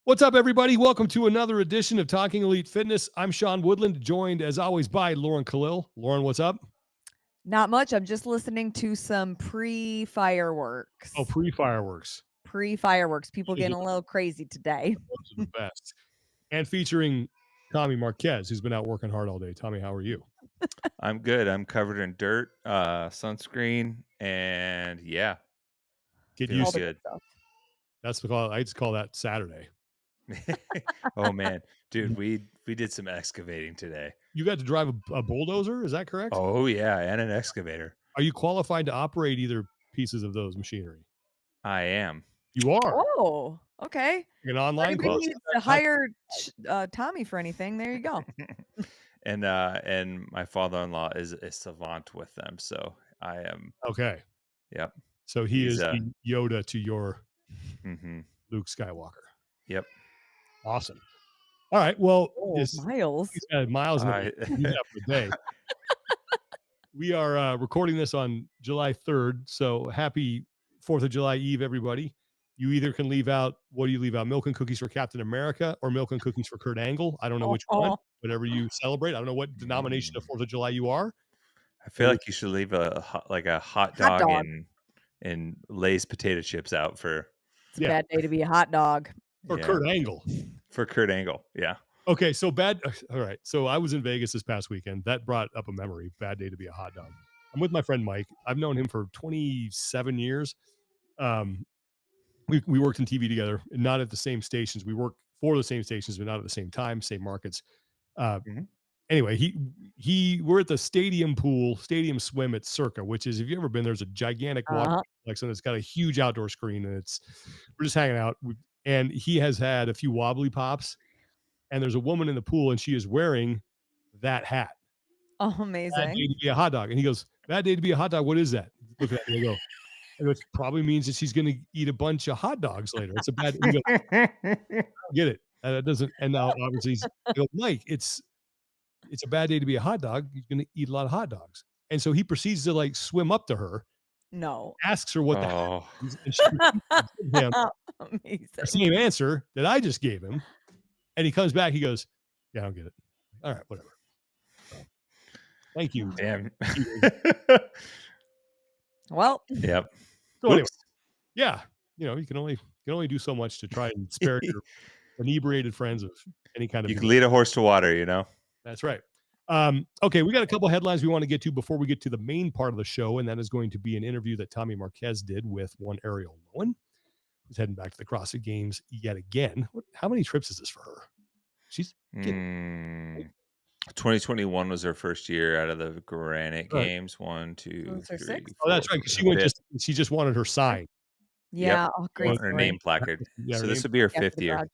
What's up, everybody? Welcome to another edition of Talking Elite Fitness. I'm Sean Woodland, joined as always by Lauren Khalil. Lauren, what's up? Not much. I'm just listening to some Oh, pre-fireworks. pre-fireworks. Pre-fireworks. People Those getting a little crazy today. are the best. And featuring Tommy Marquez, who's been out working hard all day. Tommy, how are you? I'm good. I'm covered in dirt, sunscreen, and yeah, Get feeling All used the to it. good good. stuff. That's because I just call that Saturday. Oh man, dude, we did some excavating today. You got to drive a bulldozer, is that correct? Oh yeah, and an excavator. Are you qualified to operate either pieces of those machinery? I am. You are. Oh, okay. An If online anybody course? needs to hire Tommy for anything, there you go. And my father-in-law is a savant with them, so I am. Okay. Yep. So he He's is the Yoda to your Mm-hmm. Luke Skywalker. Yep. Awesome. All right. Well, Oh, Miles. he's got miles in I, the he's out for the day. We are recording this on July 3rd. So happy 4th of July Eve, everybody. You either can leave out, what do you leave out? Milk and cookies for Captain America or milk and cookies for Kurt Angle. I don't know which one, whatever you celebrate. I don't know what denomination of 4th of July you are. I feel like you should leave a hot Hot dog, dog. and Lay's potato chips out for It's a bad day to be a hot dog. For Kurt Angle. For Kurt Angle. Yeah. Okay, so bad. All right, so I was in Vegas this past weekend. That brought up a memory. Bad day to be a hot dog. I'm with my friend Mike. I've known him for 27 years. We worked in TV together, not at the same stations. We worked for the same stations, but not at the same time, same markets. Anyway, we're at the stadium stadium swim at Circa, which is, if you've ever been, there's a gigantic water complex and it's got a huge outdoor screen, and we're just hanging out. And he has had a few wobbly pops, and there's a woman in the pool, and she is wearing that hat. Oh, Bad amazing. day to be a hot dog. And he goes, bad day to be a hot dog. What is that? Look at that. And I go, it probably means that she's going to eat a bunch of hot dogs later. It's a bad. He goes, I don't get it. That doesn't. And now obviously, I go, Mike, it's a bad day to be a hot dog. You're going to eat a lot of hot dogs. And so he proceeds to like swim up to her, No. asks her what the hat is, and she gives him Amazing. the same answer that I just gave him. And he comes back. He goes, yeah, I don't get it. All right, whatever. So, thank you. Damn. Well, Yep. So anyway, yeah, you can only do so much to try and spare your inebriated friends of any kind of. You can lead a horse to water, That's right. Okay, we got a couple headlines we want to get to before we get to the main part of the show, and that is going to be an interview that Tommy Marquez did with one Arielle Loewen, who's heading back to the CrossFit Games yet again. How many trips is this for her? She's 2021 was her first year out of the Granite Games. 1, 2, 3. 4, oh, that's right. Because she just wanted her sign. Yeah. Yep. Oh, great. Her name placard. Yeah, so this would be her 5th year.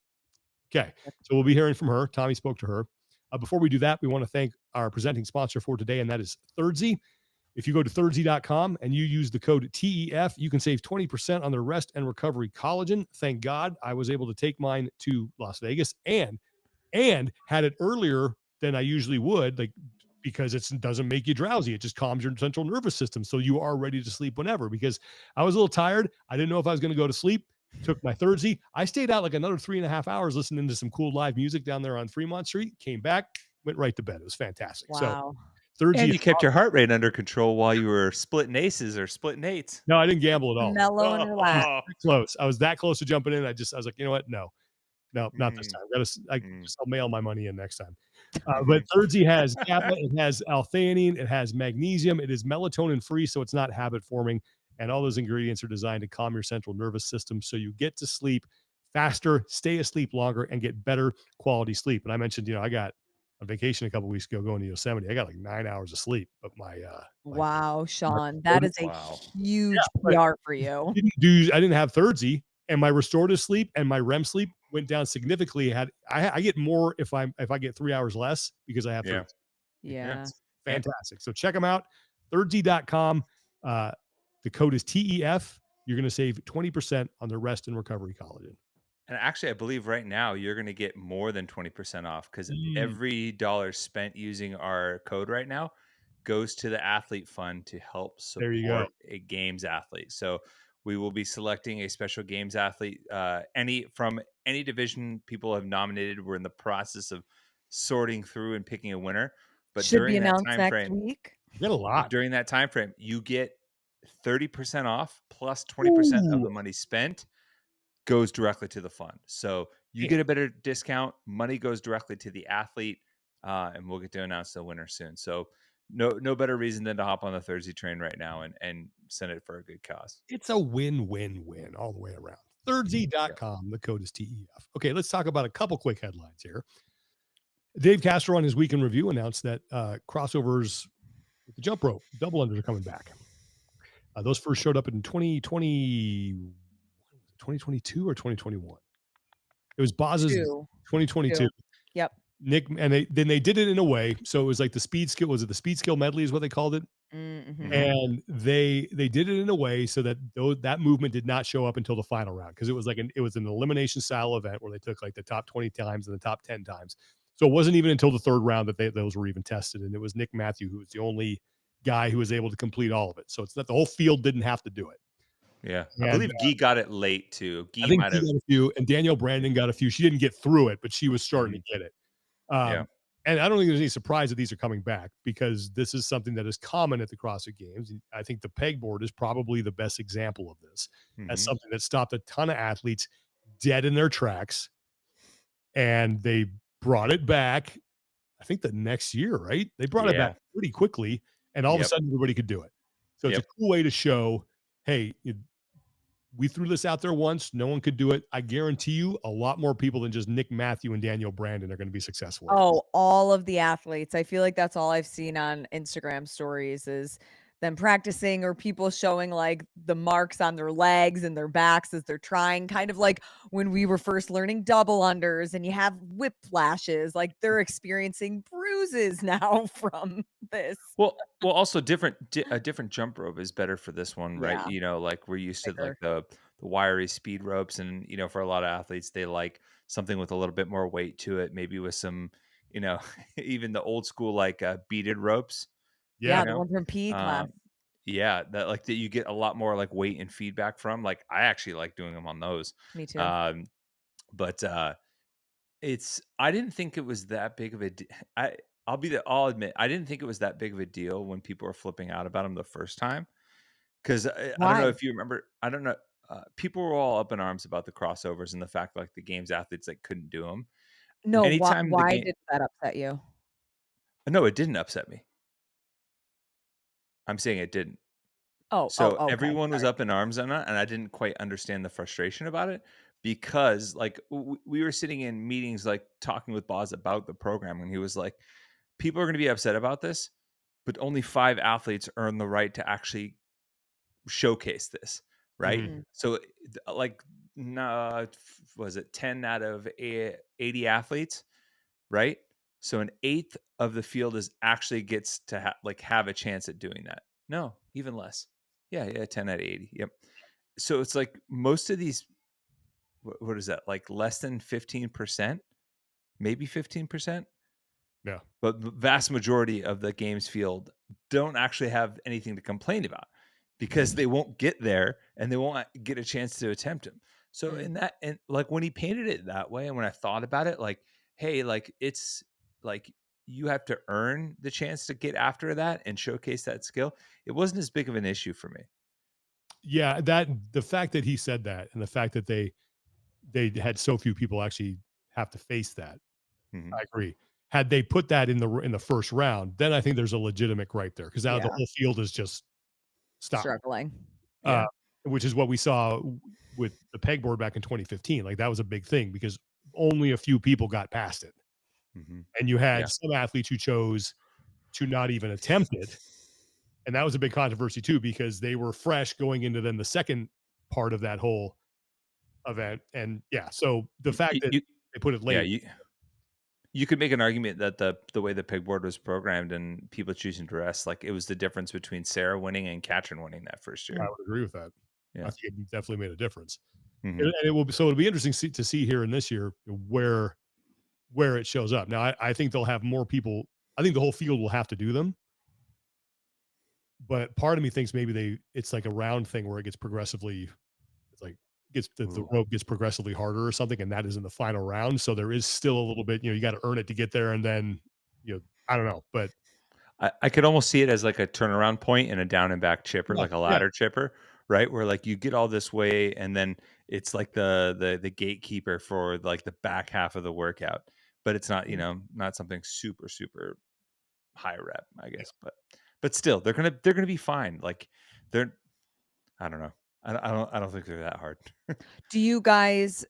Okay, so we'll be hearing from her. Tommy spoke to her. Before we do that, we want to thank our presenting sponsor for today, and that is Thirdzy. If you go to Thirdzy.com and you use the code TEF, you can save 20% on their rest and recovery collagen. Thank God I was able to take mine to Las Vegas and had it earlier than I usually would, like, because it doesn't make you drowsy. It just calms your central nervous system, so you are ready to sleep whenever. Because I was a little tired. I didn't know if I was going to go to sleep. Took my Thirdzy. I stayed out like another 3.5 hours listening to some cool live music down there on Fremont Street. Came back, went right to bed. It was fantastic. Wow. So Thirdzy, and you kept your heart rate under control while you were splitting aces or splitting eights. No, I didn't gamble at all. Mellow and relaxed. Close. I was that close to jumping in. I was like, you know what? No, not this time. I'll mail my money in next time. But Thirdzy has GABA, it has L-theanine, it has magnesium, it is melatonin free, so it's not habit forming. And all those ingredients are designed to calm your central nervous system so you get to sleep faster, stay asleep longer, and get better quality sleep. And I mentioned, I got on vacation a couple of weeks ago going to Yosemite. I got like 9 hours of sleep, but Wow, Sean, that is a huge PR for you. I didn't have Thirdzy, and my restorative sleep and my REM sleep went down significantly. I get more if I get 3 hours less because I have Thirdzy. Yeah. Fantastic. So check them out. Thirdzy.com. The code is TEF. You're going to save 20% on the rest and recovery collagen. And actually, I believe right now you're going to get more than 20% off because every dollar spent using our code right now goes to the athlete fund to help support a games athlete. So We will be selecting a special games athlete, any division people have nominated. We're in the process of sorting through and picking a winner. But Should be during that announced time next frame, week. You get a lot. you get 30% off plus 20% of Ooh, the money spent goes directly to the fund. So you damn. get a better discount. Money goes directly to the athlete, and we'll get to announce the winner soon. So no better reason than to hop on the Thirdzy train right now and send it for a good cause. It's a win-win-win all the way around. Yep. Thirdzy.com. The code is TEF. Okay, let's talk about a couple quick headlines here. Dave Castro on his weekend review announced that crossovers with the jump rope, double unders are coming back. Those first showed up in 2022 or 2021. It was Boz's 2. 2022. 2. Yep. Nick, and they did it in a way. So it was like the speed skill. Was it the speed skill medley is what they called it? Mhm. Mhm. And they did it in a way so that that movement did not show up until the final round, because it was it was an elimination style event where they took like the top 20 times and the top 10 times. So it wasn't even until the third round that those were even tested. And it was Nick Matthew who was the only guy who was able to complete all of it. So it's not the whole field didn't have to do it. Yeah. I And believe Guy got it late too. I Guy think might he have. got a few, and Danielle Brandon got a few. She didn't get through it, but she was starting Mhm. to get it. Yeah. And I don't think there's any surprise that these are coming back, because this is something that is common at the CrossFit Games. And I think the pegboard is probably the best example of this, as Mhm. something that stopped a ton of athletes dead in their tracks. And they brought it back, I think the next year, right? They brought it back Yeah. pretty quickly, and all of a Yep. sudden everybody could do it. So it's a Yep. cool way to show, hey, we threw this out there once, no one could do it. I guarantee you a lot more people than just Nick Matthew and Daniel Brandon are going to be successful at it. Oh, all of the athletes. I feel like that's all I've seen on Instagram stories is them practicing or people showing, like, the marks on their legs and their backs as they're trying, kind of like when we were first learning double unders and you have whiplashes, like, they're experiencing bruises now from this. Also a different jump rope is better for this one, right? Yeah, Like we're used to like thicker. the wiry speed ropes, and for a lot of athletes they like something with a little bit more weight to it, maybe with some, you know, even the old school like beaded ropes, Yeah. Yeah, you the know. one from PE class. Um yeah, that you get a lot more like weight and feedback from. Like I actually like doing them on those. Me too. Um but I didn't think it was that big of a I I'll admit, I didn't think it was that big of a deal when people were flipping out about him the first time. 'Cause I don't know Why? if you remember, I don't know, people were all up in arms about the crossovers and the fact, like, the games athletes, like, couldn't do them. No, Anytime the why game did that upset you? No, it didn't upset me. I'm saying it didn't. So Okay, everyone was sorry. up in arms on that, and I didn't quite understand the frustration about it because, like, we were sitting in meetings, like, talking with Boz about the program, and he was like, "People are gonna be upset about this, but only 5 athletes earn the right to actually showcase this, right?" Mhm. Mhm. So, like, no, was it 10 out of 80 athletes, right? So an eighth of the field is actually gets to have a chance at doing that. No, even less. Yeah, yeah, 10 out of 80. Yep. So it's like most of these, what is that? Like less than 15%, maybe 15%. Yeah. But the vast majority of the games field don't actually have anything to complain about because they won't get there and they won't get a chance to attempt them. So Mm. and like when he painted it that way, and when I thought about it, like, hey, like it's like you have to earn the chance to get after that and showcase that skill. It wasn't as big of an issue for me. Yeah, the fact that he said that, and the fact that they had so few people actually have to face that, Hmm. I agree. Had they put that in the first round, then I think there's a legitimate gripe there, because now the Yeah, whole field is just stop. struggling. Uh, Yeah. which is what we saw with the pegboard back in 2015. Like that was a big thing because only a few people got past it, Hmm. and you had Yeah. some athletes who chose to not even attempt it, and that was a big controversy too, because they were fresh going into then the second part of that whole event. And yeah, so the fact that You, they put it yeah. late, You could make an argument that the way the pegboard was programmed and people choosing to rest, like, it was the difference between Sarah winning and Katrin winning that first I year. would agree with that. I Yeah. think it definitely made a difference. Mhm. And it will be, so it'll be interesting to see here in this year where it shows up. Now I think they'll have more people. I think the whole field will have to do them, but part of me thinks maybe it's like a round thing where it gets progressively, it's like the rope gets progressively harder or something, and that is in the final round. So there is still a little bit, you got to earn it to get there, and then I don't know, but I could almost see it as like a turnaround point and a down and back chipper, yeah, like a yeah, ladder chipper, right? Where like you get all this way, and then it's like the gatekeeper for like the back half of the workout. But it's not, not something super super high rep, I yeah. guess. But still, they're gonna be fine. Like they're I don't know. I don't think they're that hard. Do you guys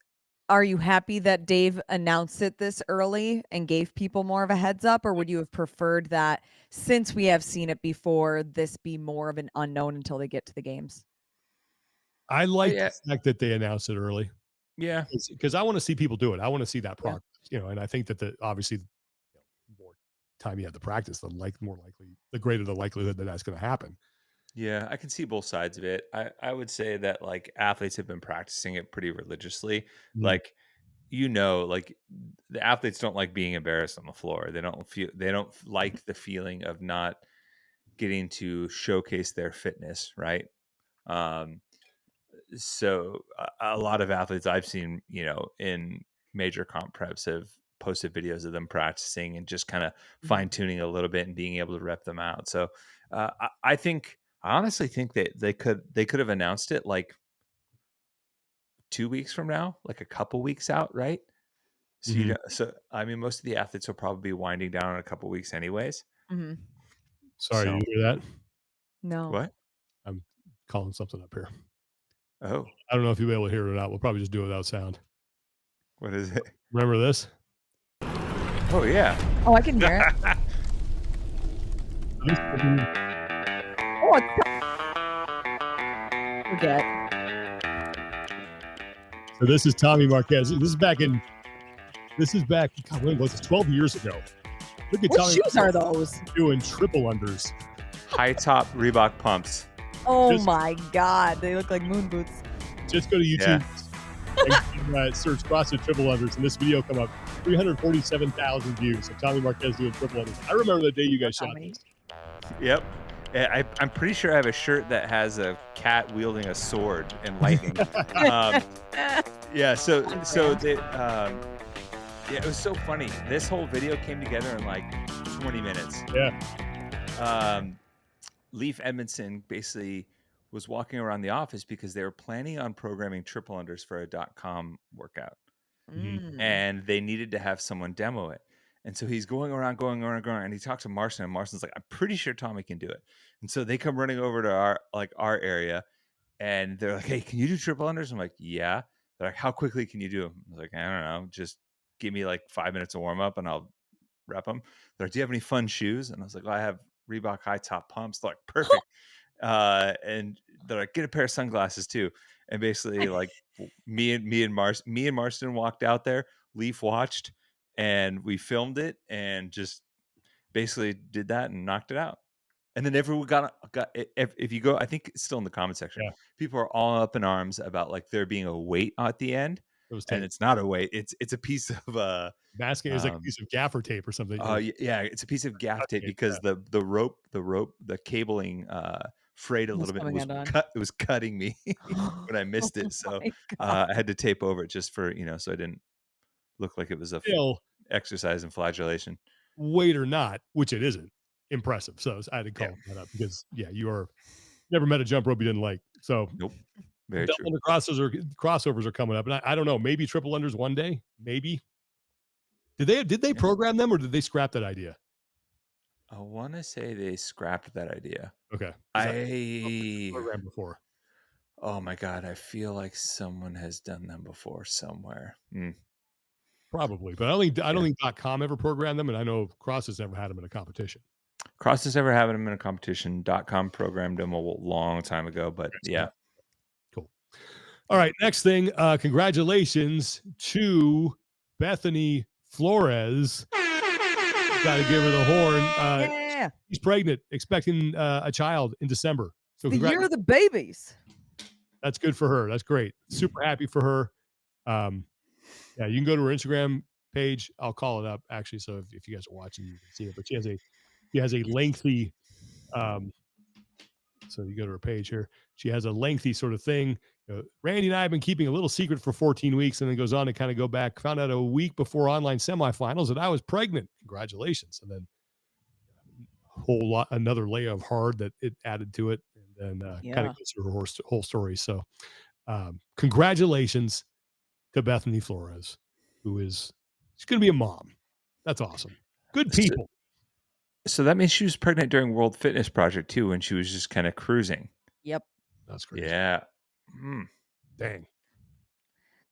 Are you happy that Dave announced it this early and gave people more of a heads up, or would you have preferred that since we have seen it before, this be more of an unknown until they get to the games? I like Yeah, the fact that they announced it early yeah, because I want to see people do it. I want to see that Yeah. progress, and I think that obviously more time you have to practice, more likely, the greater the likelihood that that's going to happen. yeah. I can see both sides of it. I would say that like athletes have been practicing it pretty religiously. Mm. Like like the athletes don't like being embarrassed on the floor. They don't like the feeling of not getting to showcase their fitness, right? Um, so a lot of athletes I've seen, in major comp preps have posted videos of them practicing and just kind of Mhm. fine tuning a little bit and being able to rep them out. So I honestly think that they could have announced it like 2 weeks from now, like a couple weeks out, right? So Mhm. so I mean, most of the athletes will probably be winding down in a couple weeks anyways. Mhm. Sorry, So you hear that? No. what? I'm calling something up here. Oh, I don't know if you'll be able to hear it or not. We'll probably just do it without sound. what is it? Remember this? Oh yeah. Oh, I can hear it. This will be Oh, it's forget. So this is Tommy Marquez. This is back, God, when was this? 12 years ago. Look at What Tommy shoes are Marquez those? doing triple unders. High top Reebok pumps. Oh Just, my god, they look like moon boots. just go to Yeah. YouTube and search CrossFit triple unders, and this video come up 347,000 views of Tommy Marquez doing triple unders. I remember the day you guys shot Tommy. this. Yep. I'm pretty sure I have a shirt that has a cat wielding a sword and lightning. Um, yeah. So Yeah. yeah, it was so funny. This whole video came together in like 20 minutes. Yeah. Leaf Edmondson basically was walking around the office because they were planning on programming triple unders for a .com workout, Mhm. Mm. and they needed to have someone demo it. And so he's going around, and he talked to Marston, and Marston's like, "I'm pretty sure Tommy can do it." And so they come running over to our area, and they're like, "Hey, can you do triple unders?" I'm like, "Yeah." They're like, "How quickly can you do them?" I was like, "I don't know, just give me like 5 minutes of warm up, and I'll rep them." They're like, "Do you have any fun shoes?" And I was like, "Well, I have Reebok high top pumps." They're like, "Perfect." And they're like, "Get a pair of sunglasses too." And basically, like me and Marston walked out there. Leaf watched, and we filmed it, and just basically did that and knocked it out. And then everyone got if you go, I think it's still in the comment section. Yeah. People are all up in arms about like there being a weight at the end, It was and tape. it's not a weight. It's a piece of Basket is like a um piece of gaffer tape or something. yeah, it's a piece of gaff Duct tape tape. because the cabling frayed a Was little bit and coming was undone. it was cutting me when I Oh missed it. So my god. I had to tape over it just for, so I didn't look like it was a Still, exercise in flagellation. weight or not, which it isn't, impressive. So I had to Yeah. call that up because, yeah, you are never met a jump rope you didn't like. So Nope. Very double true. under crossovers are coming up, and I don't know, maybe triple unders one day, maybe. Did they Yeah. program them or did they scrap that idea? I want to say they scrapped that idea. Okay, 'cause I I programmed before. oh my god, I feel like someone has done them before somewhere. Probably, but I don't Yeah. think .com ever programmed them, and I know Cross has never had them in a competition. Cross has ever having them in a competition. .com programmed them a long time ago, but Okay, so yeah. that cool. All right, next thing, congratulations to Bethany Flores. Gotta give her the horn. Yeah. She's pregnant, expecting a child in December. So The congrats. year of the babies. That's good for her. That's great. Super happy for her. Yeah, you can go to her Instagram page. I'll call it up actually. So if you guys are watching, you can see it. But she has a lengthy um, So you go to her page here. She has a lengthy sort of thing. Randy and I have been keeping a little secret for 14 weeks, and then goes on to kind of go back. Found out a week before online semifinals that I was pregnant. Congratulations! And then whole lot, another layer of hard that it added to it, and then kind of Yeah. goes through her whole story. So, congratulations to Bethany Flores, who is she's going to be a mom. That's awesome. Good So, people. so that means she was pregnant during World Fitness Project too, when she was just kind of cruising. Yep. That's crazy. Yeah. Mm. Dang.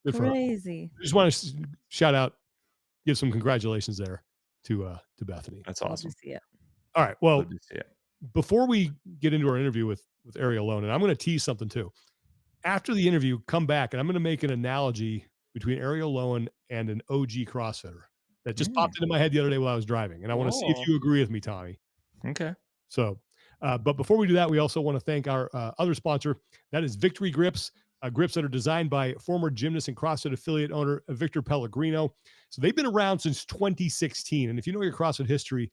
Good for her. Crazy. I just want to shout out, give some congratulations there to Bethany. That's Love awesome. to see it. All right. Well, Love to see it. before we get into our interview with Arielle Loewen, and I'm going to tease something too. After the interview, come back and I'm going to make an analogy between Arielle Loewen and an OG CrossFitter that just popped into my head the other day while I was driving. And I want to see if Oh. you agree with me, Tommy. Okay. So, but before we do that, we also want to thank our other sponsor. That is Victory Grips, grips that are designed by former gymnast and CrossFit affiliate owner Victor Pellegrino. So they've been around since 2016. And if you know your CrossFit history,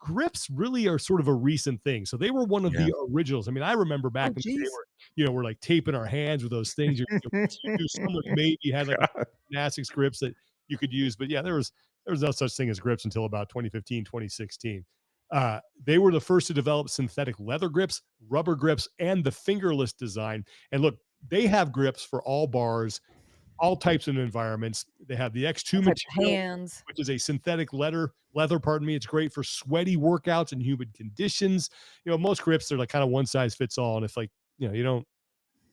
grips really are sort of a recent thing. So they were one of the originals. I mean, I remember back Oh, in the day geez. where, we're like taping our hands with those things. Someone maybe had like a gymnastics grips that you could use. But yeah, there was no such thing as grips until about 2015, 2016. They were the first to develop synthetic leather grips, rubber grips, and the fingerless design. And look, they have grips for all bars, all types of environments. They have the X2 All types of material, hands. which is a synthetic leather, pardon me. It's great for sweaty workouts and humid conditions. Most grips, they're like kind of one size fits all. And if like, you don't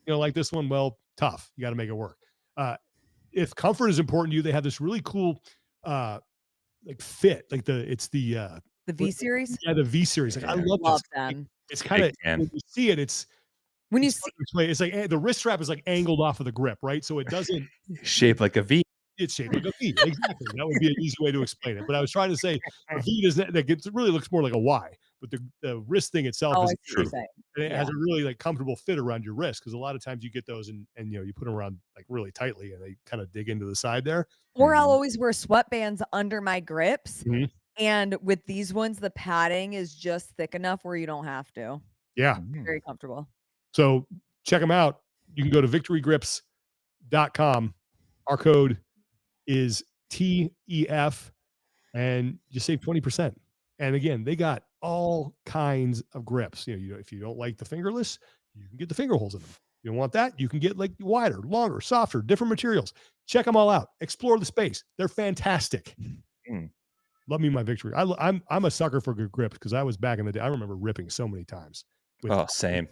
like this one, well, tough. You got to make it work. If comfort is important to you, they have this really cool, like fit, like The V series. the V series. Like I love this. Love them. It's kind of, Big fan. when you see it, it's When you hard see to explain. It's like the wrist strap is like angled off of the grip, right? So it doesn't. Shaped like a V. It's shaped like a V. Exactly. That would be an easy way to explain it. But I was trying to say the V doesn't. It really looks more like a Y, but the wrist thing itself I is see what you're saying. and it Yeah. has a really like comfortable fit around your wrist, because a lot of times you get those and you put them around like really tightly and they kind of dig into the side there. Or I'll always wear sweatbands under my grips. Mhm. And with these ones, the padding is just thick enough where you don't have to. Yeah. Very comfortable. So check them out. You can go to victorygrips.com. Our code is TEF and you save 20%. And again, they got all kinds of grips. If you don't like the fingerless, you can get the finger holes in them. You don't want that, you can get like wider, longer, softer, different materials. Check them all out. Explore the space. They're fantastic. Love me my Victory. I'm a sucker for good grips, because I was back in the day. I remember ripping so many times. Same.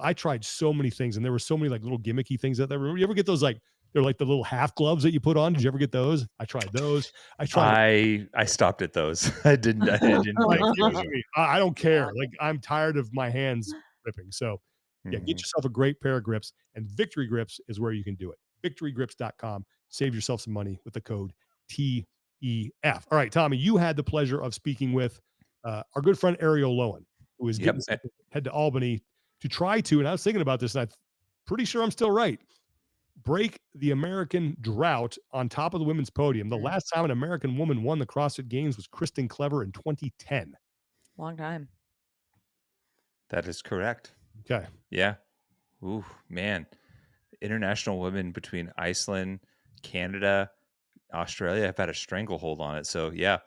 I tried so many things, and there were so many like little gimmicky things out there. You ever get those like they're like the little half gloves that you put on? Did you ever get those? I tried those. I stopped at those. I didn't. Like, I don't care. Like I'm tired of my hands ripping. So yeah, get yourself a great pair of grips, and Victory Grips is where you can do it. Victorygrips.com. Save yourself some money with the code TEF. All right, Tommy, you had the pleasure of speaking with our good friend Arielle Loewen, who is getting set to head to Albany to try to, and I was thinking about this, and I'm pretty sure I'm still right, break the American drought on top of the women's podium. The last time an American woman won the CrossFit Games was Kristen Clever in 2010. Long time. That is correct. Okay. Yeah. Ooh, man. International women between Iceland, Canada, Australia have had a stranglehold on it. So yeah,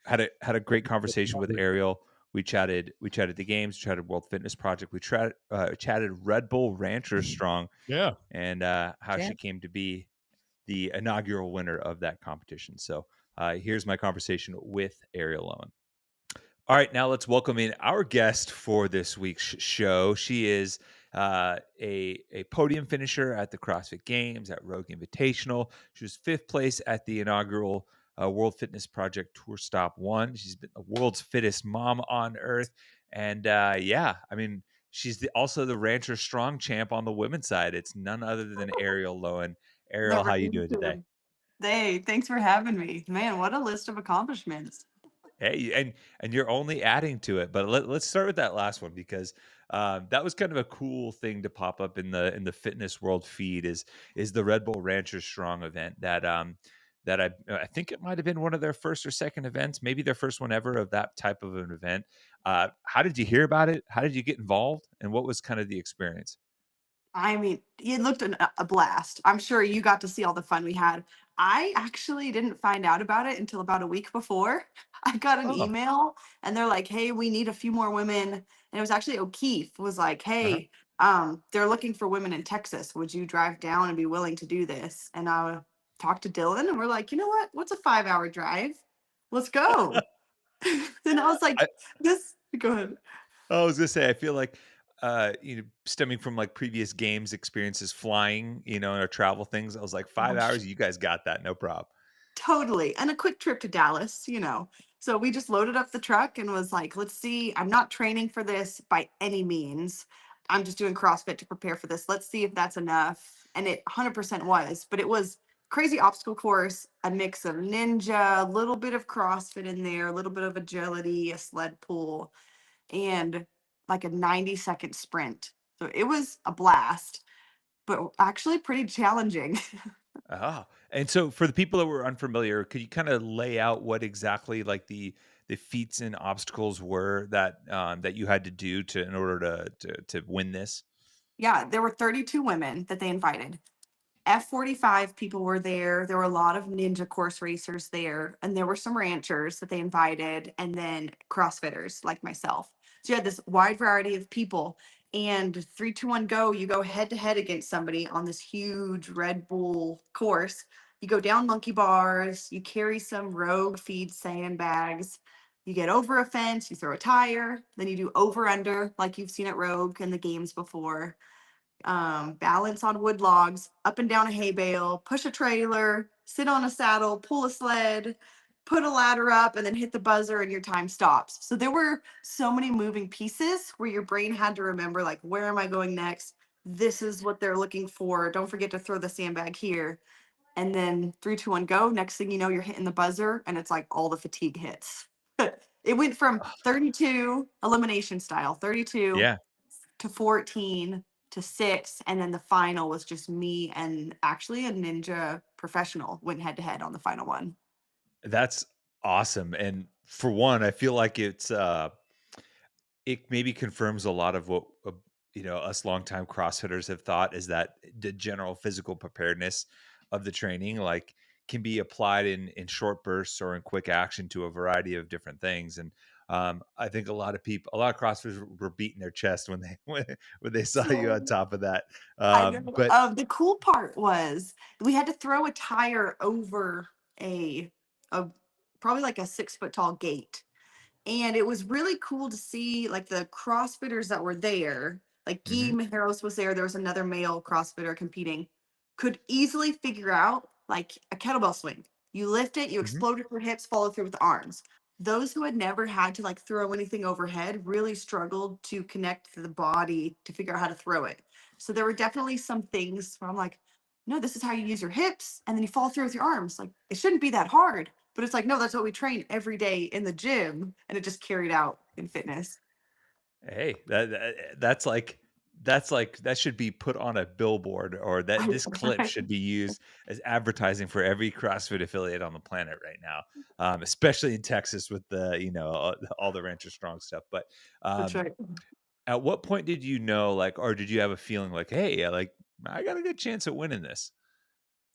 had a great conversation with Ariel. We chatted the games, chatted World Fitness Project. We chatted Red Bull Rancher Strong. Yeah. And how she came to be the inaugural winner of that competition. So here's my conversation with Arielle Loven. All right, now let's welcome in our guest for this week's show. She is a podium finisher at the CrossFit Games, at Rogue Invitational. She was 5th place at the inaugural World Fitness Project Tour Stop 1. She's been the world's fittest mom on earth. And she's also the Rancher Strong champ on the women's side. It's none other than Arielle Lowen. Arielle, how you doing today? Hey, thanks for having me. Man, what a list of accomplishments. Hey, and you're only adding to it, but let's start with that last one, because that was kind of a cool thing to pop up in the fitness world feed is the Red Bull Rancher Strong event that I think it might have been one of their first or second events, maybe their first one ever of that type of an event. How did you hear about it? How did you get involved? And what was kind of the experience? I mean, it looked a blast. I'm sure you got to see all the fun we had. I actually didn't find out about it until about a week before. I got an Oh, email and they're like, "Hey, we need a few more women." And it was actually O'Keefe was like, uh-huh. "Hey, they're looking for women in Texas. Would you drive down and be willing to do this?" And I talked to Dylan and we're like, "You know what? What's a 5-hour drive? Let's go." And I was like, I, "This go ahead." I was gonna say, I feel like, stemming from like previous games experiences, flying, or travel things, I was like, Oh, 5 hours, you guys got that, no problem. totally. And a quick trip to Dallas, you know. So we just loaded up the truck and was like, let's see. I'm not training for this by any means. I'm just doing CrossFit to prepare for this. Let's see if that's enough. And it 100% was, but it was crazy obstacle course, a mix of ninja, a little bit of CrossFit in there, a little bit of agility, a sled pull, and like a 90-second sprint. So it was a blast, but actually pretty challenging. Ah, and so for the people that were unfamiliar, could you kind of lay out what exactly like the feats and obstacles were that you had to do to in order to win this? Yeah, there were 32 women that they invited. F45 people were there. There were a lot of ninja course racers there, and there were some ranchers that they invited, and then CrossFitters like myself. So you had this wide variety of people. And 3, 2, 1, go. You go head to head against somebody on this huge Red Bull course. You go down monkey bars. You carry some rogue feed sandbags. You get over a fence. You throw a tire. Then you do over under like you've seen at Rogue in the games before, balance on wood logs, up and down a hay bale, push a trailer, sit on a saddle, pull a sled, put a ladder up, and then hit the buzzer and your time stops. So there were so many moving pieces where your brain had to remember, like, where am I going next? This is what they're looking for. Don't forget to throw the sandbag here. And then 3, 2, 1, go. Next thing you know, you're hitting the buzzer and it's like all the fatigue hits. It went from 32 elimination style, 32 Yeah, to 14 to 6, and then the final was just me and actually a ninja professional went head to head on the final one. that's awesome. And for one, I feel like it maybe confirms a lot of what us longtime CrossFitters have thought is that the general physical preparedness of the training like can be applied in short bursts or in quick action to a variety of different things. And I think a lot of CrossFitters were beating their chest when they when they saw you So on top of that. I know. But The cool part was we had to throw a tire over a a probably like a 6 foot tall gate. And it was really cool to see like the CrossFitters that were there. Like Guy Mhm, Majeros was there. There was another male CrossFitter competing. Could easily figure out like a kettlebell swing. You lift it, you mhm. explode with your hips, follow through with the arms. Those who had never had to like throw anything overhead really struggled to connect to the body to figure out how to throw it. So there were definitely some things where I'm like, no, this is how you use your hips, and then you follow through with your arms. Like it shouldn't be that hard. But it's like, no, that's what we train every day in the gym. And it just carried out in fitness. Hey, that should be put on a billboard, or that I this know, clip right? should be used as advertising for every CrossFit affiliate on the planet right now, especially in Texas with the all the Rancher Strong stuff. But That's um, right. at what point did you know, like, or did you have a feeling like, hey, like I got a good chance at winning this?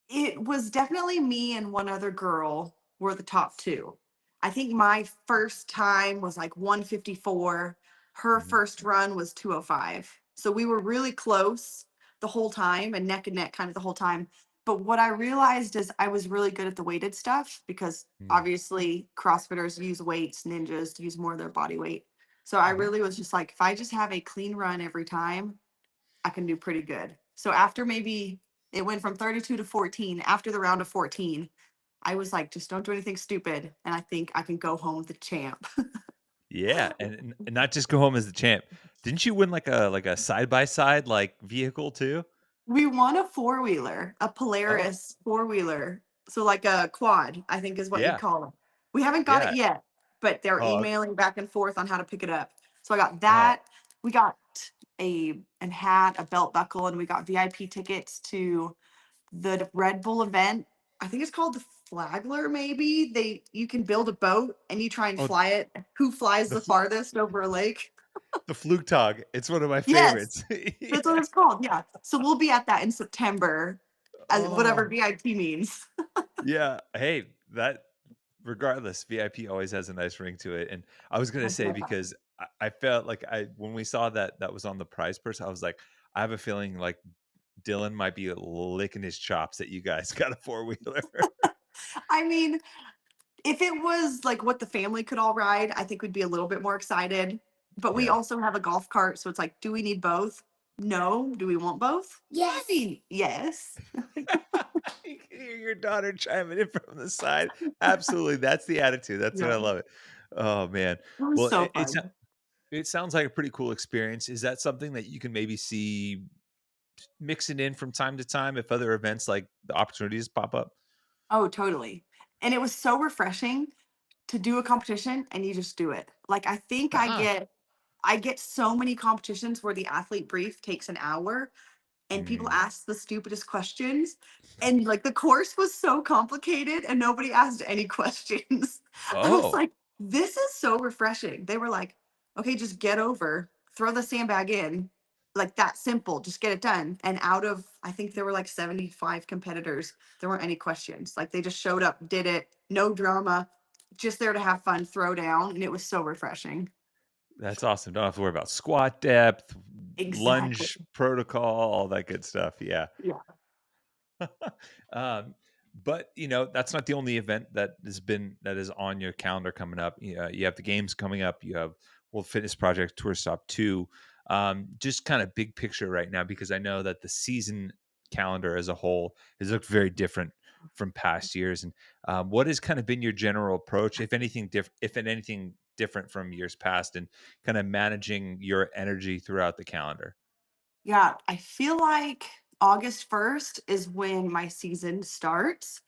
It was definitely me and one other girl were the top two. I think my first time was like 154. Her Mhm, first run was 205. So we were really close the whole time and neck kind of the whole time. But what I realized is I was really good at the weighted stuff because mm, obviously CrossFitters use weights, ninjas use more of their body weight. So I mhm. really was just like, if I just have a clean run every time, I can do pretty good. So after maybe it went from 32 to 14, after the round of 14, I was like, just don't do anything stupid. And I think I can go home the champ. Yeah, and not just go home as the champ. Didn't you win like a side by side like vehicle too? We won a four-wheeler, a Oh, Polaris four-wheeler. So like a quad, I think is what you'd yeah, call it. We haven't got it yeah. yet, but they're Oh, emailing back and forth on how to pick it up. So I got oh, that. We got a hat, a belt buckle, and we got VIP tickets to the Red Bull event. I think it's called the flagler, maybe. You can build a boat and you try and Oh, fly it. Who flies the the farthest over a lake? the Flugtag. It's one of my Yes, favorites. that's what it's called. Yeah. So we'll be at that in September, as whatever Oh, VIP means. yeah. Hey, that regardless, VIP always has a nice ring to it. And I was gonna I say love that. because I felt like when we saw that was on the prize purse, I was like, I have a feeling like Dylan might be licking his chops that you guys got a four-wheeler. I mean, if it was like what the family could all ride, I think we'd be a little bit more excited. But we Yeah. also have a golf cart, so it's like, do we need both? No. Do we want both? Yes. I mean, yes. You can hear your daughter chiming in from the side. Absolutely. That's the attitude. That's what Yeah. I love it. Oh man. It was Well, so it's fun. it sounds like a pretty cool experience. Is that something that you can maybe see mixing in from time to time if other events like the opportunities pop up? Oh, totally. And it was so refreshing to do a competition and you just do it. Like I think Ah. I get so many competitions where the athlete brief takes an hour and people Mm. ask the stupidest questions. And like the course was so complicated and nobody asked any questions. I was Oh, like, this is so refreshing. They were like, okay, just get over, throw the sandbag in. Like that simple, just get it done. And out of, I think there were like 75 competitors, there weren't any questions. Like they just showed up, did it, no drama, just there to have fun, throw down. And it was so refreshing. that's awesome. Don't have to worry about squat depth, Exactly. lunge protocol, all that good stuff. Yeah. Yeah. um, but that's not the only event that is on your calendar coming up. You have the games coming up. You have World Fitness Project Tour Stop 2. Just kind of big picture right now, because I know that the season calendar as a whole has looked very different from past years. And what has kind of been your general approach, if anything different from years past, and kind of managing your energy throughout the calendar? Yeah, I feel like August 1st is when my season starts.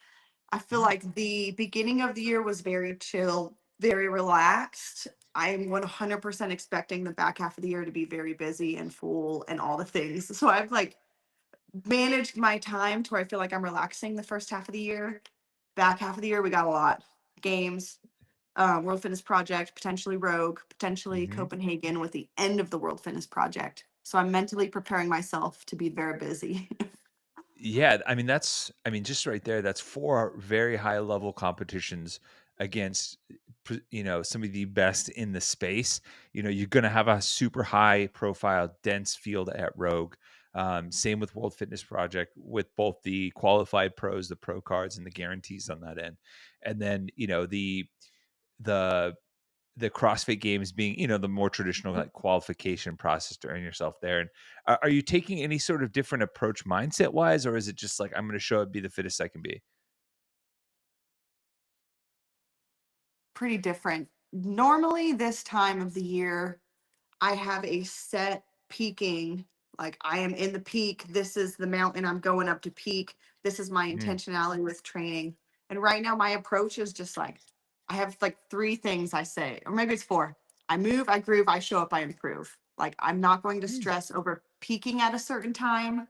I feel Mm. like the beginning of the year was very chill, very relaxed. I'm 100% expecting the back half of the year to be very busy and full and all the things. So I've like managed my time to where I feel like I'm relaxing the first half of the year. Back half of the year, we got a lot. Games, World Fitness Project, potentially Rogue, potentially Mhm. Copenhagen with the end of the World Fitness Project. So I'm mentally preparing myself to be very busy. Yeah, just right there, that's four very high level competitions against, some of the best in the space. You're going to have a super high profile, dense field at Rogue. Same with World Fitness Project, with both the qualified pros, the pro cards, and the guarantees on that end. And then, the the CrossFit Games being, the more traditional like qualification process to earn yourself there. And are you taking any sort of different approach mindset wise, or is it just like I'm going to show up, be the fittest I can be? Pretty different. Normally, this time of the year, I have a set peaking, like I am in the peak. This is the mountain I'm going up to peak. This is my Mm. intentionality with training. And right now, my approach is just like I have like three things I say, or maybe it's four. I move, I groove, I show up, I improve. Like I'm not going to Mm. stress over peaking at a certain time.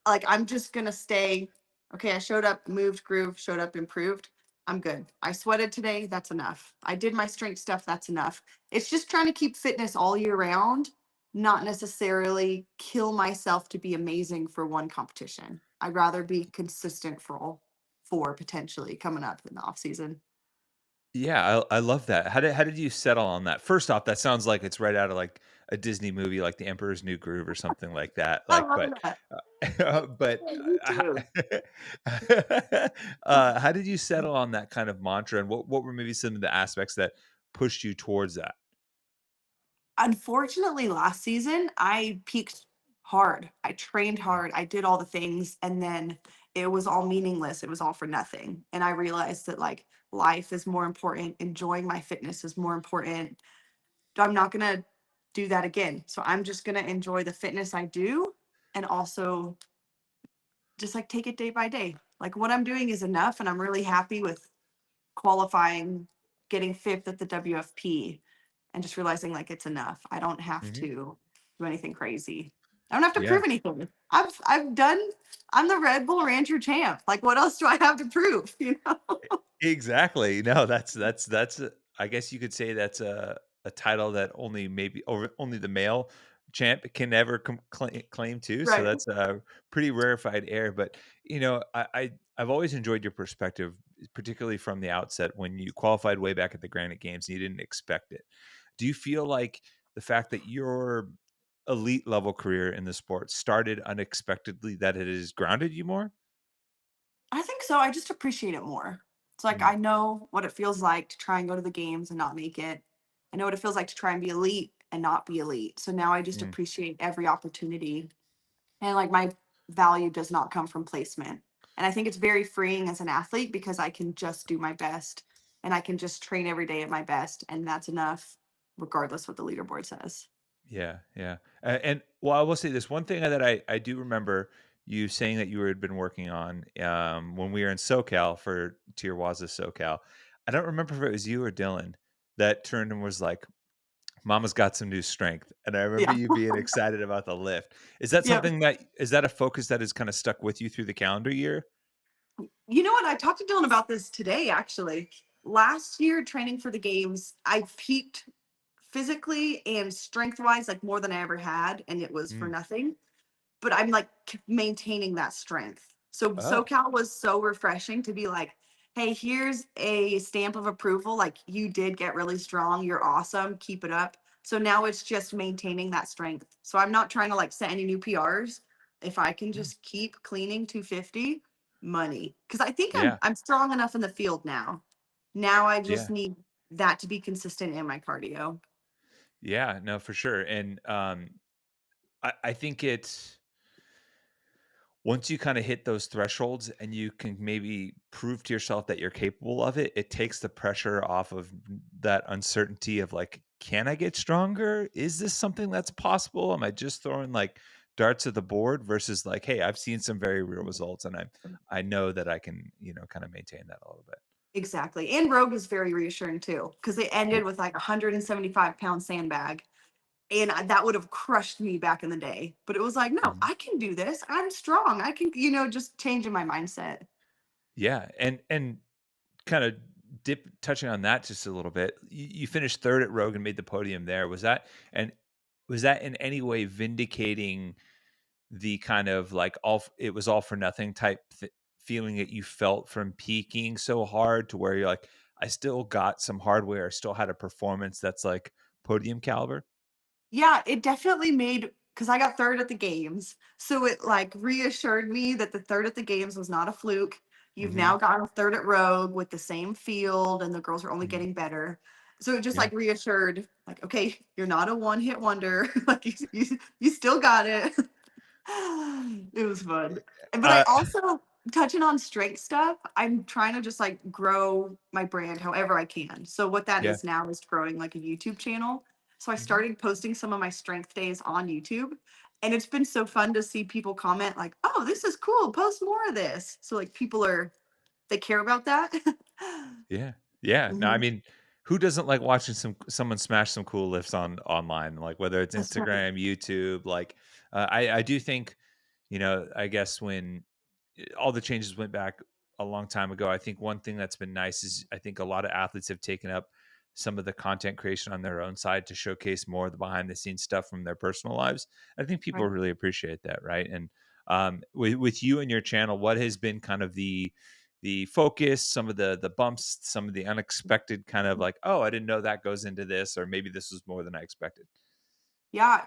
Like I'm just gonna stay, okay, I showed up, moved, groove, showed up, improved. I'm good. I sweated today, that's enough. I did my strength stuff, that's enough. It's just trying to keep fitness all year round, not necessarily kill myself to be amazing for one competition. I'd rather be consistent for all four potentially coming up in the off season. Yeah, I love that. How did you settle on that? First off, that sounds like it's right out of like a Disney movie, like The Emperor's New Groove or something like that. I Like, love but, that. but Yeah, me too. how did you settle on that kind of mantra, and what were maybe some of the aspects that pushed you towards that? Unfortunately, last season I peaked hard. I trained hard. I did all the things and then it was all meaningless. It was all for nothing. And I realized that like life is more important, enjoying my fitness is more important. I'm not going to do that again. So I'm just going to enjoy the fitness I do and also just like take it day by day. Like what I'm doing is enough and I'm really happy with qualifying, getting fifth at the WFP, and just realizing like it's enough. I don't have Mhm. to do anything crazy. I don't have to Yeah. prove anything. I've done. I'm the Red Bull Rancher champ. Like, what else do I have to prove? You know? Exactly. No, that's I guess you could say that's a title that only maybe or only the male champ can ever claim to. So Right. that's a pretty rarefied air. But I've always enjoyed your perspective, particularly from the outset when you qualified way back at the Granite Games and you didn't expect it. Do you feel like the fact that your elite level career in the sport started unexpectedly that it has grounded you more? I think so. I just appreciate it more. It's like Mm, I know what it feels like to try and go to the games and not make it. I know what it feels like to try and be elite and not be elite. So now I just mm. appreciate every opportunity. And like my value does not come from placement. And I think it's very freeing as an athlete because I can just do my best and I can just train every day at my best. And that's enough, regardless what the leaderboard says. Yeah, yeah. And well, I will say this one thing that I do remember you saying that you had been working on when we were in SoCal for Tier-Waza SoCal. I don't remember if it was you or Dylan that turned and was like, "Mama's got some new strength," and I remember Yeah. you being excited about the lift. Is that Yep. something that is that a focus that has kind of stuck with you through the calendar year? You know what? I talked to Dylan about this today, actually. Last year, training for the games, I peaked physically and strength wise, like more than I ever had, and it was for Mm. nothing. But I'm like maintaining that strength. So Oh, SoCal was so refreshing to be like, hey, here's a stamp of approval. Like you did get really strong. You're awesome. Keep it up. So now it's just maintaining that strength. So I'm not trying to like set any new PRs. If I can mm. just keep cleaning 250, money. Because I think I'm Yeah, I'm strong enough in the field now. Now I just yeah, need that to be consistent in my cardio. yeah. No, for sure. And I think it's once you kinda hit those thresholds and you can maybe prove to yourself that you're capable of it, it takes the pressure off of that uncertainty of like, "Can I get stronger? Is this something that's possible? Am I just throwing like darts at the board?" Versus like, "Hey, I've seen some very real results and I know that I can, kind of maintain that a little bit." Exactly. And Rogue is very reassuring too, because they Yeah. ended with like a 175-pound sandbag. And that would have crushed me back in the day. But it was like, no, Mhm. I can do this. I'm strong. I can, just changing my mindset. Yeah, and kinda dip touching on that just a little bit, you finished 3rd at Rogue and made the podium there. Was that in any way vindicating the kind of like it was all for nothing type feeling that you felt from peaking so hard to where you're like, I still got some hardware, I still had a performance that's like podium caliber? Yeah, it definitely made because I got third at the games. So it like reassured me that the third at the games was not a fluke. You've Hmm. now gotten third at Rogue with the same field, and the girls are only Hmm. getting better. So it just Yeah. like reassured, like, okay, you're not a one-hit wonder. Like you still got it. It was fun. But I Uh, also touching on strength stuff, I'm trying to just like grow my brand however I can. So what that yeah. is now is growing like a YouTube channel. So I Hmm. started posting some of my strength days on YouTube. And it's been so fun to see people comment like, "Oh, this is cool. Post more of this." So like they care about that. Yeah. Yeah. No, I Mhm. mean, who doesn't like watching someone smash some cool lifts online, like whether it's That's right. Instagram, YouTube, like I do think, I guess when all the changes went back a long time ago, I think one thing that's been nice is I think a lot of athletes have taken up some of the content creation on their own side to showcase more of the behind the scenes stuff from their personal lives. I think people Right. really appreciate that, right? And with you and your channel, what has been kind of the focus, some of the bumps, some of the unexpected kind of like, oh, I didn't know that goes into this, or maybe this was more than I expected. Yeah,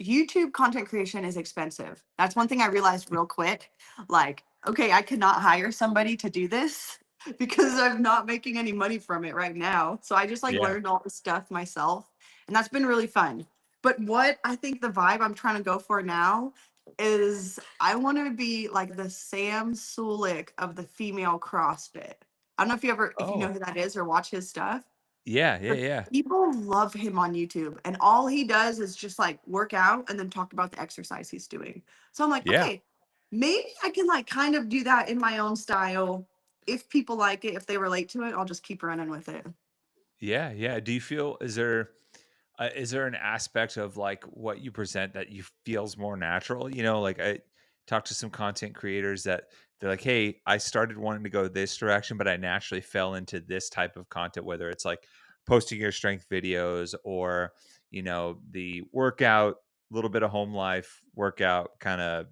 YouTube content creation is expensive. That's one thing I realized real quick. Like, okay, I could not hire somebody to do this because I'm not making any money from it right now. So I just like Yeah. learned all the stuff myself, and that's been really fun. But what I think the vibe I'm trying to go for now is I want to be like the Sam Sulik of the female CrossFit. I don't know if you know Oh, who that is or watch his stuff. yeah, yeah, But yeah, people love him on YouTube, and all he does is just like work out and then talk about the exercise he's doing. So I'm like, yeah. okay, maybe I can like kind of do that in my own style. If people like it, if they relate to it, I'll just keep running with it. Yeah, yeah. Do you feel is there Is there an aspect of like what you present that you feels more natural? You know, like I talked to some content creators that they're like, "Hey, I started wanting to go this direction, but I naturally fell into this type of content, whether it's like posting your strength videos or, the workout, a little bit of home life workout kind of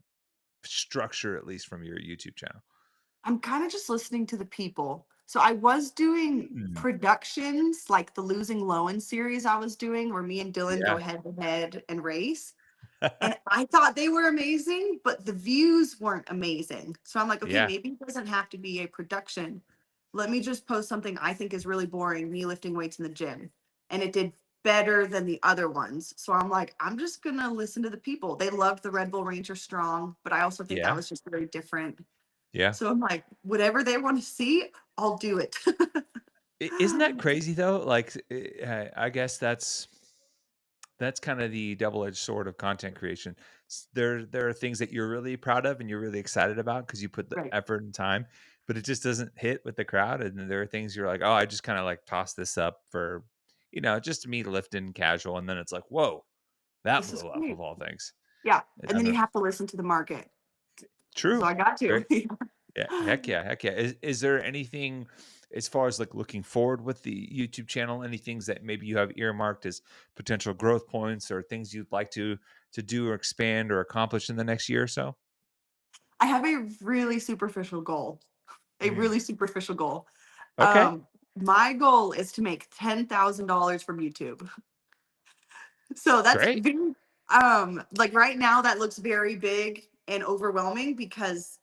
structure, at least from your YouTube channel." I'm kind of just listening to the people. So I was doing Mm. productions like the Losing Lowen series I was doing where me and Dylan go Yeah. head to head and race. And I thought they were amazing, but the views weren't amazing. So I'm like, okay, Yeah. maybe it doesn't have to be a production. Let me just post something I think is really boring, me lifting weights in the gym. And it did better than the other ones. So I'm like, I'm just going to listen to the people. They loved the Red Bull Ranger Strong, but I also think that Yeah. was just very different. Yeah. So I'm like, whatever they want to see, I'll do it. Isn't that crazy though? Like, I guess that's kind of the double-edged sword of content creation. There are things that you're really proud of and you're really excited about because you put the Right. effort and time, but it just doesn't hit with the crowd. And then there are things you're like, oh, I just kind of like toss this up for, just me lifting casual, and then it's like, whoa, that This is blew up great. of all things. Yeah. I And then don't you know. have to listen to the market. So True. I got to. Great. Yeah, heck yeah, heck yeah. Is there anything as far as like looking forward with the YouTube channel? Any things that maybe you have earmarked as potential growth points or things you'd like to do or expand or accomplish in the next year or so? I have a really superficial goal. A Mm, really superficial goal. okay, My goal is to make $10,000 from YouTube. So that's great. very, like right now that looks very big and overwhelming because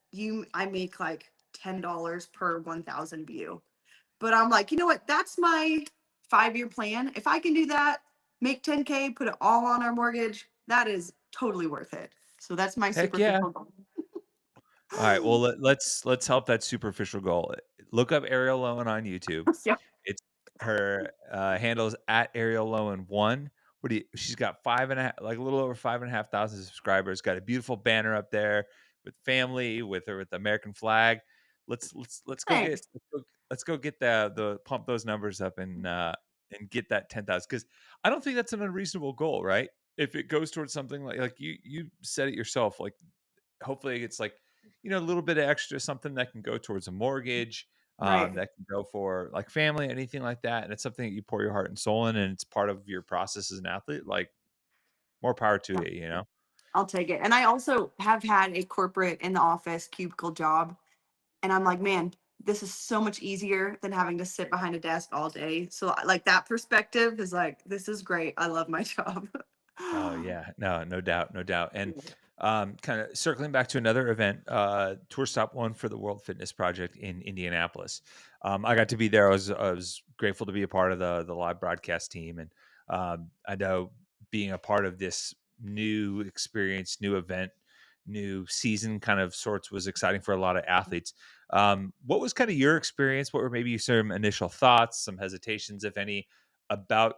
I make like $10 per 1,000 view. But I'm like, you know what? That's my 5-year plan. If I can do that, make 10K, put it all on our mortgage, that is totally worth it. So that's my Heck yeah. superficial goal. All right. Well, let's help that superficial goal. Look up Ariel Lowen on YouTube. Yeah. It's her handle is at Ariel Lowen one. She's got five and a half, like a little over 5,500 subscribers. Got a beautiful banner up there with family, with her with the American flag. Let's go get Thanks. let's go get the pump those numbers up and get that 10,000, because I don't think that's an unreasonable goal, right? If it goes towards something like you said it yourself, like hopefully it's like, a little bit of extra something that can go towards a mortgage, Right. that can go for like family, anything like that. And it's something that you pour your heart and soul in, and it's part of your process as an athlete. Like, more power to Yeah, you. I'll take it. And I also have had a corporate in the office cubicle job. And I'm like, man, this is so much easier than having to sit behind a desk all day. So like that perspective is like, this is great. I love my job. Oh yeah, no, no doubt, no doubt. And kind of circling back to another event, tour stop one for the World Fitness Project in Indianapolis. I got to be there. I was grateful to be a part of the live broadcast team, and I know being a part of this new experience, new event, new season, kind of sorts, was exciting for a lot of athletes. What was kind of your experience? What were maybe some initial thoughts, some hesitations, if any, about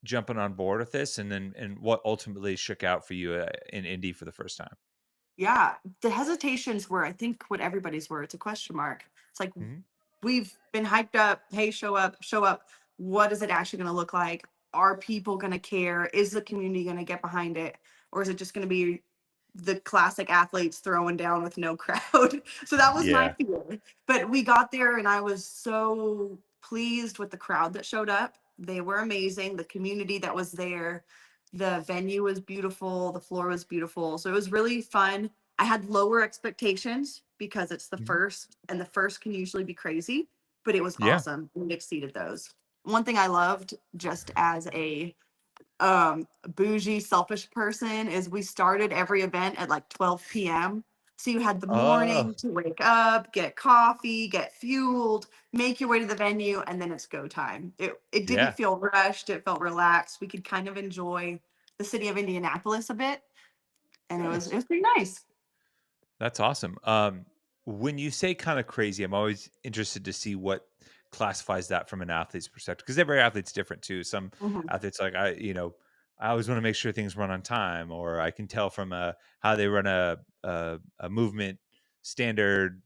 jumping on board with this, and then and what ultimately shook out for you in Indy for the first time? Yeah, the hesitations were, I think, what everybody's were. It's a question mark. It's like Mhm. we've been hyped up. Hey, show up, show up. What is it actually going to look like? Are people going to care? Is the community going to get behind it? Or is it just going to be the classic athletes throwing down with no crowd? So that was my Yeah. fear. But we got there and I was so pleased with the crowd that showed up. They were amazing. The community that was there, the venue was beautiful, the floor was beautiful. So it was really fun. I had lower expectations because it's the Mhm. first, and the first can usually be crazy, but it was Yeah. awesome. We exceeded those. One thing I loved just as a bougie, selfish person is we started every event at like 12 p.m. So you had the Oh, morning to wake up, get coffee, get fueled, make your way to the venue, and then it's go time. It didn't yeah. feel rushed. It felt relaxed. We could kind of enjoy the city of Indianapolis a bit, and it Nice. was pretty nice. That's awesome. When you say kind of crazy, I'm always interested to see what classifies that from an athlete's perspective, because every athlete's different too. Some Mhm. athletes, like I always want to make sure things run on time, or I can tell from how they run a movement standard,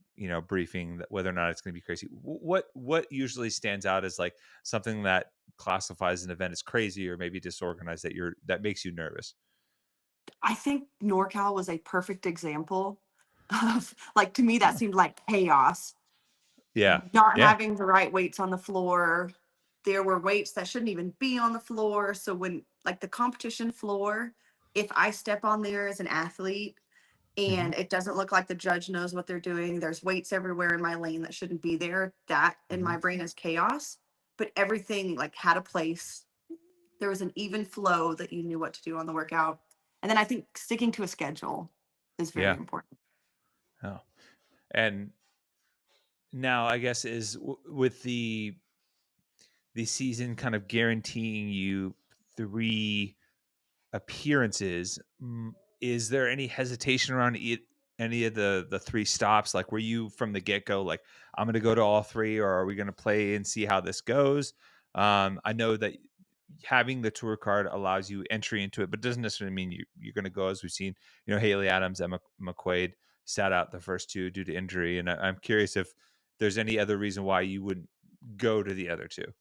briefing, that whether or not it's going to be crazy. What usually stands out as like something that classify as an event as crazy or maybe disorganized that makes you nervous? I think NorCal was a perfect example of, like, to me, that Yeah. seemed like chaos. Yeah. Not Yeah. having the right weights on the floor. There were weights that shouldn't even be on the floor. So when, like, the competition floor, if I step on there as an athlete Hmm. and it doesn't look like the judge knows what they're doing, there's weights everywhere in my lane that shouldn't be there. That in Hmm. my brain is chaos. But everything like had a place. There was an even flow that you knew what to do on the workout. And then I think sticking to a schedule is very Yeah. important. Oh. And now I guess with the season kind of guaranteeing you 3 appearances, is there any hesitation around any of the 3 stops? Like, were you from the get-go like, "I'm gonna go to all 3," or, "Are we gonna play and see how this goes?" I know that having the tour card allows you entry into it, but doesn't necessarily mean you're gonna go, as we've seen, Haley Adams, Emma McQuaid sat out the first 2 due to injury, and I'm curious if there's any other reason why you wouldn't go to the other 2.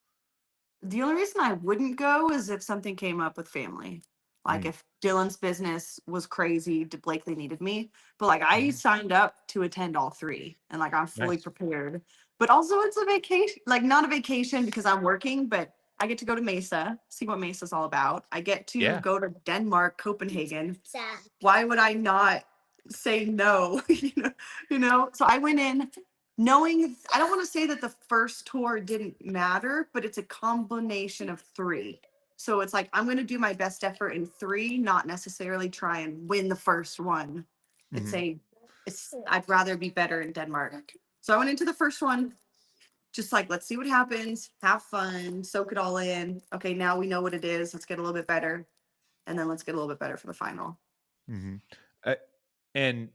The only reason I wouldn't go is if something came up with family. Like Mm, if Dylan's business was crazy, Blakely needed me. But like I mhm. signed up to attend all 3 and like I'm fully Nice. prepared. But also it's a vacation, like not a vacation because I'm working, but I get to go to Mesa, see what Mesa's all about. I get to Yeah. go to Denmark, Copenhagen. Why would I not say no? So I went in knowing, I don't want to say that the first tour didn't matter, but it's a combination of 3. So it's like I'm going to do my best effort in 3, not necessarily try and win the first one. It's Mhm. a it's I'd rather be better in Denmark. So I went into the first one just like, let's see what happens, have fun, soak it all in. Okay, now we know what it is. Let's get a little bit better, and then let's get a little bit better for the final. Mhm. Uh, and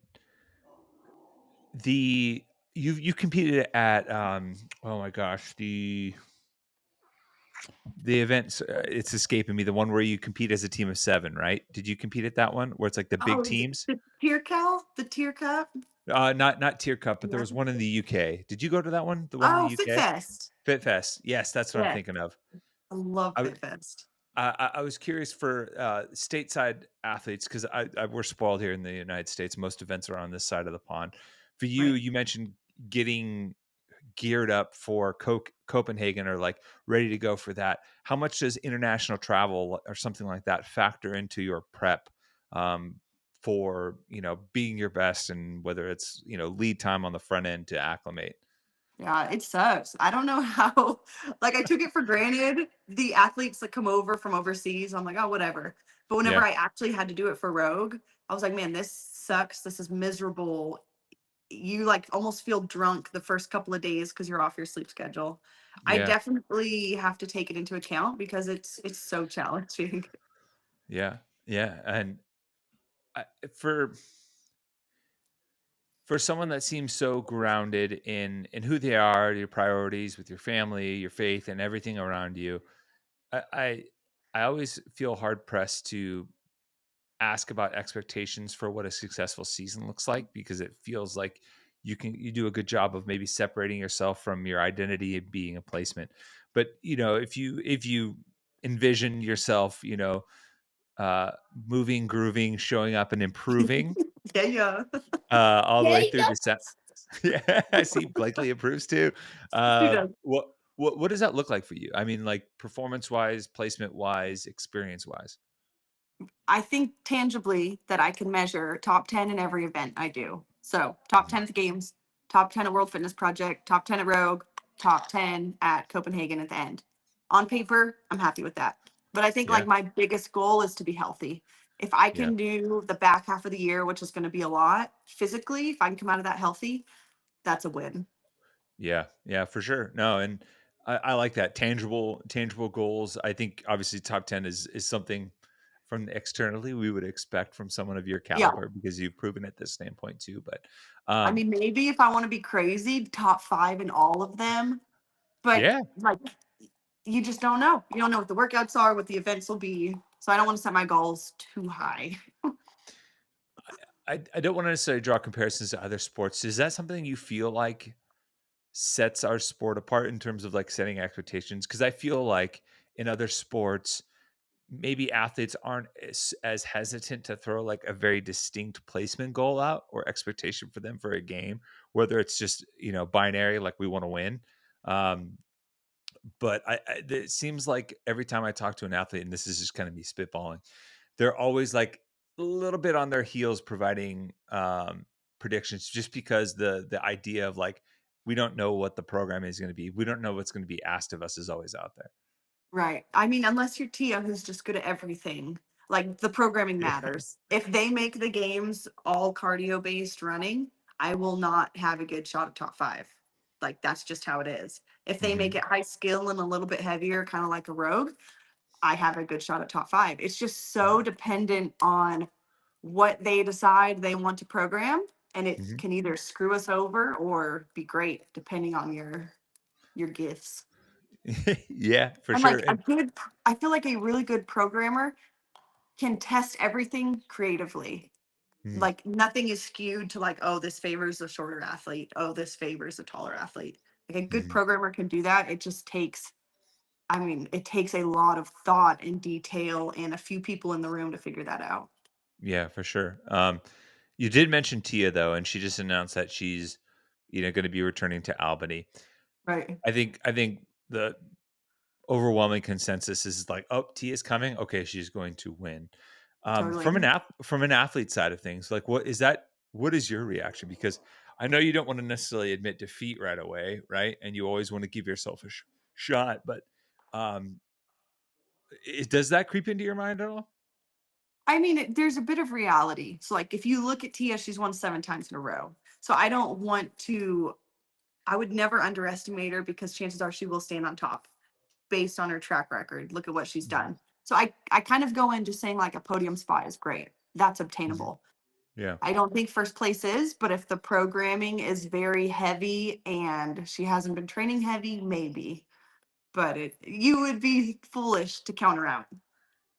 the you competed at, oh my gosh, the events, it's escaping me, the one where you compete as a team of 7, right? Did you compete at that one where it's like the big Oh, is it teams? the Tier Cal? The Tier Cup? Not Tier Cup, but there Yeah. was one in the UK. Did you go to that one? The one in the Oh, UK? FitFest. Fit Fest. Yes, that's what I'm Yeah, thinking of. I love I w FitFest. I was curious for, stateside athletes 'cause we're spoiled here in the United States. Most events are on this side of the pond. For you, Right. you mentioned getting geared up for Copenhagen or like ready to go for that. How much does international travel or something like that factor into your prep, um, for being your best, and whether it's lead time on the front end to acclimate? Yeah, it sucks. I don't know how, like, I took it for granted. The athletes that come over from overseas, I'm like, oh, whatever. But whenever Yeah, I actually had to do it for Rogue, I was like, man, this sucks. This is miserable. You like almost feel drunk the first couple of days because you're off your sleep schedule. I yeah, definitely have to take it into account because it's so challenging. yeah, yeah. And I, for someone that seems so grounded in who they are, your priorities with your family, your faith, and everything around you, I I, I always feel hard pressed to ask about expectations for what a successful season looks like, because it feels like you do a good job of maybe separating yourself from your identity and being a placement. But if you envision yourself, uh moving, grooving, showing up and improving, Yeah, yeah. all the way through the set. Yeah, I see Blakely approves too. She does. What does that look like for you? I mean, like, performance wise, placement wise, experience wise. I think tangibly that I can measure top 10 in every event I do. So, top Mhm. 10 at the games, top 10 at World Fitness Project, top 10 at Rogue, top 10 at Copenhagen at the end. On paper, I'm happy with that. But I think Yeah, like my biggest goal is to be healthy. If I yeah. can do the back half of the year, which is going to be a lot physically, if I can come out of that healthy, that's a win. Yeah, yeah, for sure. No, and I like that tangible goals. I think obviously top 10 is something from externally we would expect from someone of your Yeah. caliber, because you've proven at this standpoint too. But I um, mean, maybe if I want to be crazy, top 5 in all of them. But yeah, like you just don't know. You don't know what the workouts are, what the events will be. So I don't want to set my goals too high. I don't want to necessarily draw comparisons to other sports. Is that something you feel like sets our sport apart in terms of like setting expectations? Because I feel like in other sports, maybe athletes aren't as hesitant to throw like a very distinct placement goal out or expectation for them for a game, whether it's just, binary, like we want to win. Um, but it seems like every time I talk to an athlete, and this is just kind of me spitballing, they're always like a little bit on their heels providing predictions, just because the idea of like, we don't know what the program is going to be. We don't know what's going to be asked of us is always out there. Right. I mean, unless you're Tia, who's just good at everything, like the programming Yeah. matters. If they make the games all cardio based running, I will not have a good shot at top five. Like that's just how it is. If they make Hmm. it high skill and a little bit heavier, kind of like a rogue, I have a good shot at top five. It's just so dependent on what they decide they want to program, and it Hmm. can either screw us over or be great depending on your gifts. Yeah, for And sure. like And I feel like a really good programmer can test everything creatively. mhm, Like nothing is skewed to like, oh, this favors a shorter athlete. Oh, this favors a taller athlete. Like a good mhm. programmer can do that. It just takes, I mean, it takes a lot of thought and detail and a few people in the room to figure that out. Yeah, for sure. You did mention Tia though, and she just announced that she's, going to be returning to Albany. Right. I think the overwhelming consensus is like, oh, Tia's coming. Okay, she's going to win. From Totally. from an athlete side of things, like, what is that? What is your reaction? Because I know you don't want to necessarily admit defeat right away, right? And you always want to give yourself a shot, but um, does that creep into your mind at all? I mean, there's a bit of reality. So, like, if you look at Tia, she's won 7 times in a row. So, I don't want to, I would never underestimate her because chances are she will stand on top based on her track record. Look at what she's Mhm, done. So, I kind of go in just saying, like, a podium spot is great. That's mhm. obtainable. Yeah. I don't think first place is, but if the programming is very heavy and she hasn't been training heavy, maybe. But you would be foolish to counter out.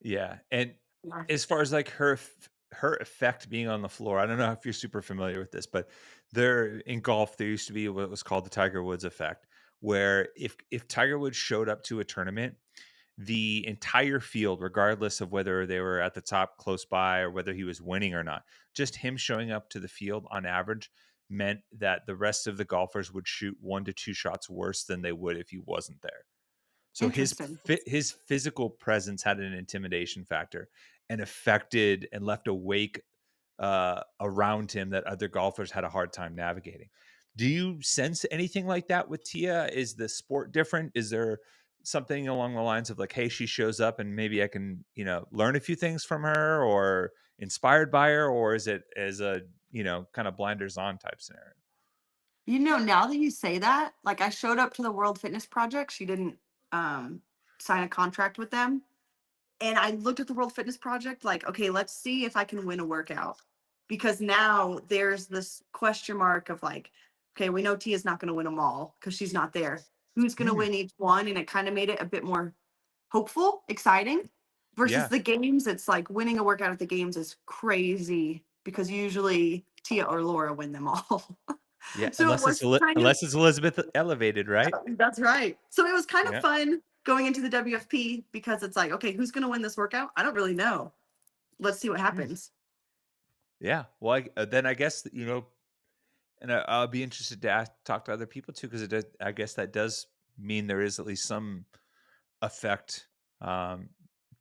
Yeah, and Yeah. as far as like her effect being on the floor, I don't know if you're super familiar with this, but there in golf there used to be what was called the Tiger Woods effect, where if Tiger Woods showed up to a tournament, the entire field, regardless of whether they were at the top close by or whether he was winning or not, just him showing up to the field on average meant that the rest of the golfers would shoot 1 to 2 shots worse than they would if he wasn't there. So Interesting. his physical presence had an intimidation factor and affected and left a wake around him that other golfers had a hard time navigating. Do you sense anything like that with Tia? Is the sport different? Is there something along the lines of like, hey, she shows up and maybe I can, learn a few things from her or inspired by her, or is it as a, kind of blinders on type scenario? Now that you say that, like I showed up to the World Fitness Project. She didn't um sign a contract with them. And I looked at the World Fitness Project like, okay, let's see if I can win a workout. Because now there's this question mark of like, okay, we know Tia's not going to win them all because she's not there. Who's going to Hmm. win each one? And it kind of made it a bit more hopeful, exciting. Versus Yeah. the games, it's like winning a workout at the games is crazy because usually Tia or Laura win them all. Yeah. So it was kind of Unless it's Elizabeth elevated, right? that's right. So it was kind of Yeah. fun going into the WFP because it's like, okay, who's going to win this workout? I don't really know. Let's see what Hmm. happens. Yeah. Well, then I guess, and I'll be interested to talk to other people too, because I guess that does mean there is at least some effect um,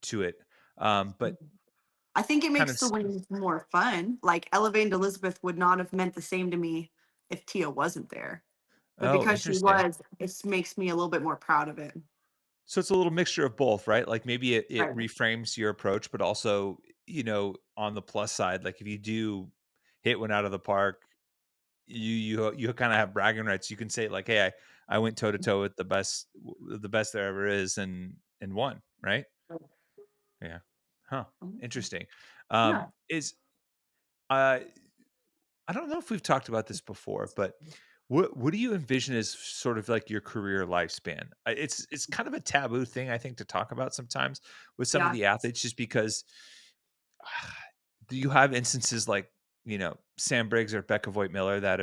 to it. But I think it kind makes of, the wins more fun. Like elevating Elizabeth would not have meant the same to me if Tia wasn't there. But oh, because she interesting. was, it makes me a little bit more proud of it. So it's a little mixture of both, right? Like maybe it Right. reframes your approach, but also, on the plus side, like if you do hit one out of the park, you kind of have bragging rights. You can say like, "Hey, I went toe to toe with the best there ever is, and won." Right? Yeah. Huh. Interesting. Yeah. Is uh, I don't know if we've talked about this before, but what do you envision as sort of like your career lifespan? It's kind of a taboo thing I think to talk about sometimes with some of Yeah. the athletes, just because do you have instances like, Sam Briggs or Becca Voigt Miller that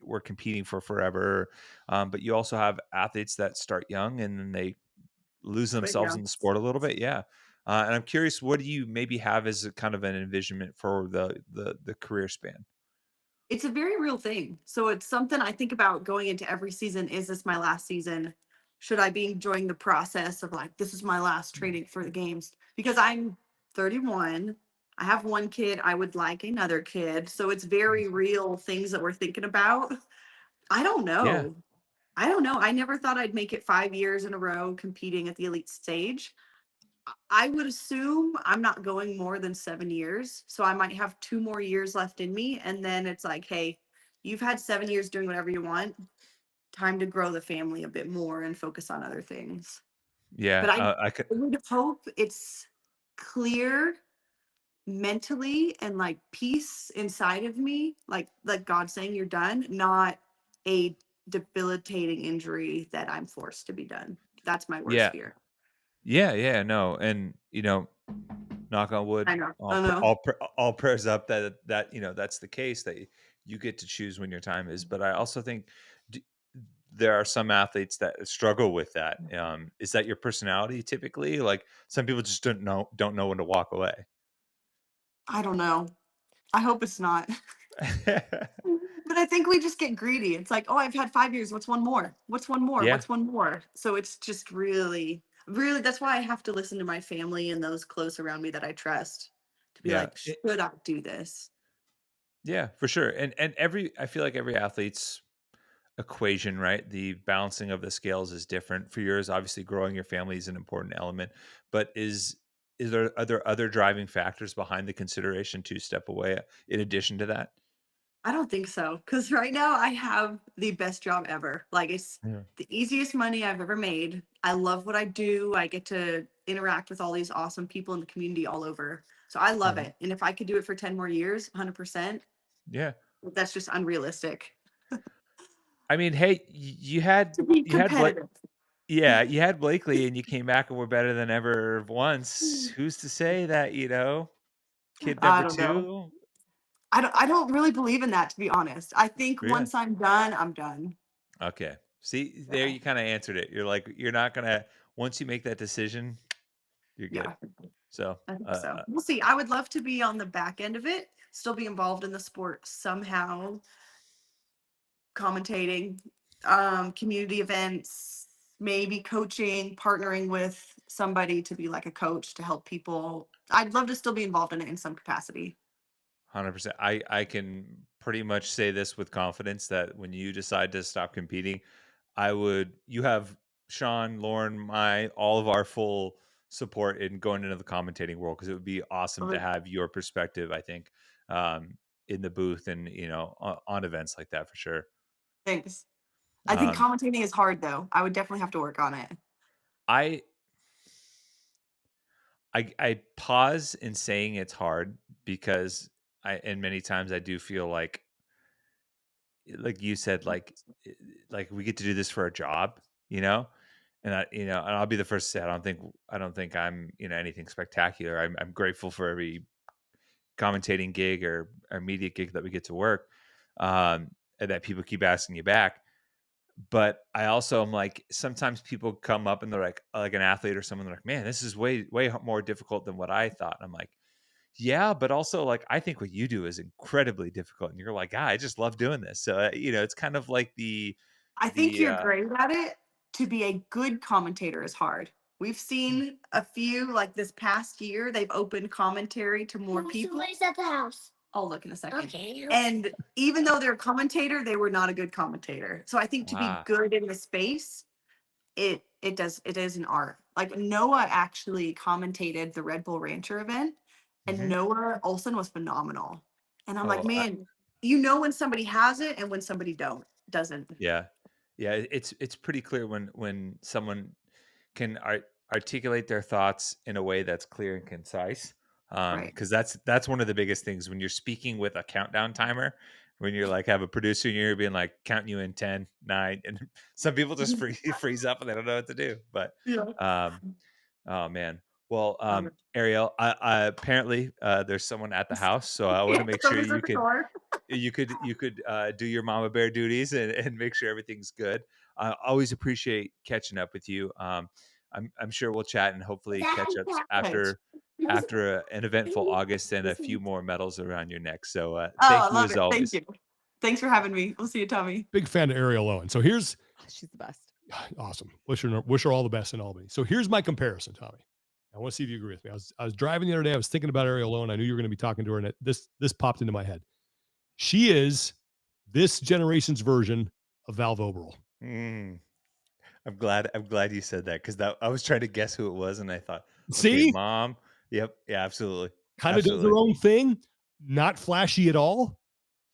were competing for forever, but you also have athletes that start young and then they lose But themselves yeah, in the sport a little bit. Yeah. And I'm curious, what do you maybe have as a kind of an envisionment for the career span? it's a very real thing. So it's something I think about going into every season. Is this my last season? Should I be enjoying the process of like, this is my last training for the games? Because I'm 31. I have one kid. I would like another kid. So it's very real things that we're thinking about. I don't Yeah. know. I don't know. I never thought I'd make it 5 years in a row competing at the elite stage. I would assume I'm not going more than 7 years. So I might have 2 more years left in me. And then it's like, hey, you've had 7 years doing whatever you want. Time to grow the family a bit more and focus on other things. Yeah. But I I could. would hope it's clear mentally and like peace inside of me, like God saying you're done, not a debilitating injury that I'm forced to be done. That's my worst Yeah. fear. Yeah. Yeah. No. And, knock on wood, I know. I know. all prayers up that that's the case, that you get to choose when your time is. But I also think d- there are some athletes that struggle with that. Is that your personality typically? Like some people just don't know when to walk away. I don't know. I hope it's not. But I think we just get greedy. It's like, oh, I've had 5 years. What's one more? What's one more? Yeah. What's one more? So it's just really, really, that's why I have to listen to my family and those close around me that I trust to be Yeah. like, should I do this? Yeah, for sure. And I feel like every athlete's equation, right? The balancing of the scales is different. For yours, obviously growing your family is an important element, but are there other driving factors behind the consideration to step away in addition to that? I don't think so. Because right now I have the best job ever. Like it's Yeah. the easiest money I've ever made. I love what I do. I get to interact with all these awesome people in the community all over. So I love Uh-huh. it. And if I could do it for 10 more years, 100%, Yeah. that's just unrealistic I mean, hey, you had to be you had Blake, competitive. yeah, you had Blakely and you came back and were better than ever once. Who's to say that, kid I number don't know. 2? I don't really believe in that, to be honest. I think Yeah. once I'm done, I'm done. Okay. See, there Yeah. you kind of answered it. You're like, you're not gonna once you make that decision, you're good. Yeah. So, I think so. We'll see. I would love to be on the back end of it, still be involved in the sport somehow, commentating, community events, maybe coaching, partnering with somebody to be like a coach to help people. I'd love to still be involved in it in some capacity. 100%. I can pretty much say this with confidence that when you decide to stop competing, you have Sean, Lauren, all of our full support in going into the commentating world, because it would be awesome to Oh, have your perspective, I think, um, in the booth and, on events like that for sure. thanks. I think Um, commentating is hard though. I would definitely have to work on it. I, I pause in saying it's hard because and many times I do feel like you said, i- like we get to do this for a job, you know, and I'll be the first to say I don't think I'm anything spectacular. I'm grateful for every commentating gig or media gig that we get to work, and that people keep asking you back. But I also am like, sometimes people come up and they're like an athlete or someone, they're like, man, this is way more difficult than what I thought. And I'm like, yeah, but also like I think what you do is incredibly difficult, and you're like, I just love doing this. So it's kind of like I think the you're great at it. To be a good commentator is hard. We've seen a few, like this past year, they've opened commentary to more people. Somebody's at the house. I'll look in a second. Okay. And even though they're a commentator, they were not a good commentator. So I think to be wow. good in the space, it is an art. Like Noah actually commentated the Red Bull Rancher event, and Hmm. Noah Olson was phenomenal. And I'm like, Oh, man, you know when somebody has it and when somebody doesn't. yeah, yeah. It's pretty clear when someone can articulate their thoughts in a way that's clear and concise. Right. Because that's one of the biggest things when you're speaking with a countdown timer. When you're like have a producer and you're being like counting you in 10, 9, and some people just freeze up and they don't know what to do. But Yeah. um, oh man. Well, Um, Ariel, I apparently there's someone at the house, so I want yeah, to make sure somebody's at the door. you could do your mama bear duties and make sure everything's good. I always appreciate catching up with you. I'm sure we'll chat and hopefully catch up Cabbage. after an eventful August and a few more medals around your neck. So Oh, thank I you love as it. Thank always. you. Thanks for having me. We'll see you, Tommy. Big fan of Arielle Lowen. So here's Oh, she's the best. awesome. Wish her all the best in Albany. So here's my comparison, Tommy. I want to see if you agree with me. I was driving the other day. I was thinking about Arielle Lowen. I knew you were going to be talking to her, and this popped into my head. She is this generation's version of Val Voberl. Mm, I'm glad you said that because that I was trying to guess who it was, and I thought, okay, See, mom. Yep. Yeah. Absolutely. kind of does her Absolutely. own thing, not flashy at all.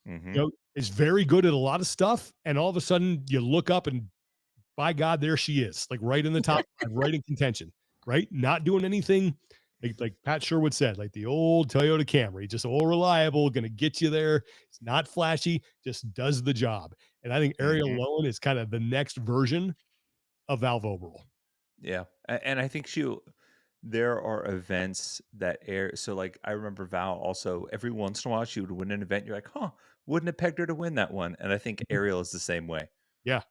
Hmm. You know, is very good at a lot of stuff, and all of a sudden you look up and by God, there she is, like right in the top, right in contention, right? Not doing anything like Pat Sherwood said, like the old Toyota Camry, just all reliable, going to get you there. It's not flashy, just does the job. And I think Arielle Hmm. Lowen is kind of the next version of Val Voberl. Yeah. And I think there are events that air. So like I remember Val also every once in a while she would win an event. You're like, huh, wouldn't have pegged her to win that one. And I think Ariel is the same way. Yeah.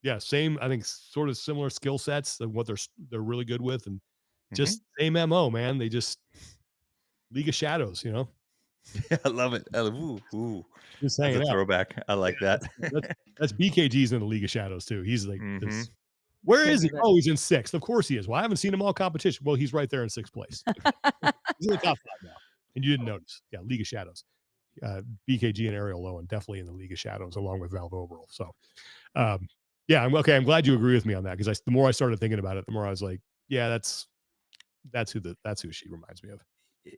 Yeah. Same, I think sort of similar skill sets and what they're really good with. And Hmm. just same MO, man. They just League of Shadows, you know, I love it. Ooh. just That's a hanging out. throwback. I like that. That's BKG's in the League of Shadows too. He's like Hmm. this. Where King is he? of it. Oh, he's in sixth. Of course he is. Well, I haven't seen him all competition. Well, he's right there in sixth place. He's in the top five now. And you didn't notice. Yeah, League of Shadows. BKG and Arielle Lowen definitely in the League of Shadows along with Val Voberl. So, yeah, I'm okay. I'm glad you agree with me on that because the more I started thinking about it, the more I was like, yeah, that's who she reminds me of.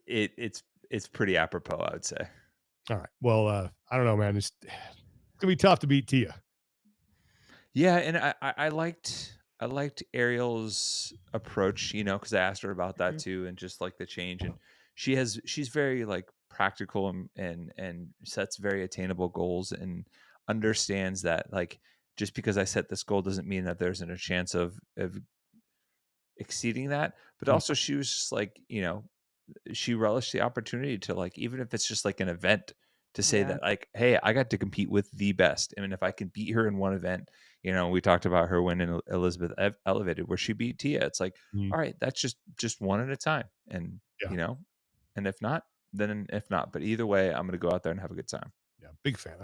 It's pretty apropos, I would say. All right. Well, I don't know, man. It's gonna be tough to beat Tia. Yeah, and I liked Ariel's approach, because I asked her about that Mhm. too, and just like the change. And she's very like practical and sets very attainable goals and understands that like just because I set this goal doesn't mean that there isn't a chance of exceeding that. But Mm, also she was just like, she relished the opportunity to like even if it's just like an event to say Yeah. that like hey I got to compete with the best. I mean if I can beat her in one event, we talked about her winning Elizabeth Elevated where she beat Tia. It's like mm, all right, that's just one at a time. And yeah, and if not, then if not, but either way I'm gonna go out there and have a good time. yeah. Big fan.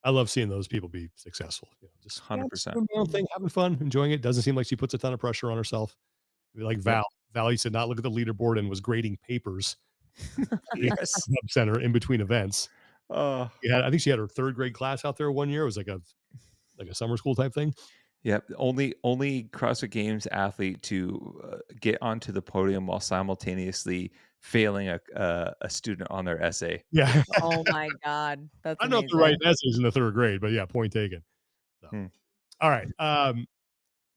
I love seeing those people be successful. Just yeah, just 100%. doing their own thing, having fun, enjoying it. Doesn't seem like she puts a ton of pressure on herself. Like Yep. Val used to not look at the leaderboard and was grading papers Yes. center in between events. Oh. I think she had her third grade class out there one year. It was like a summer school type thing. Yep, only CrossFit Games athlete to get onto the podium while simultaneously failing a student on their essay. Yeah, Oh my God. That's I don't know if the right amazing. essays in the third grade, but yeah, point taken. So, Hmm. all right.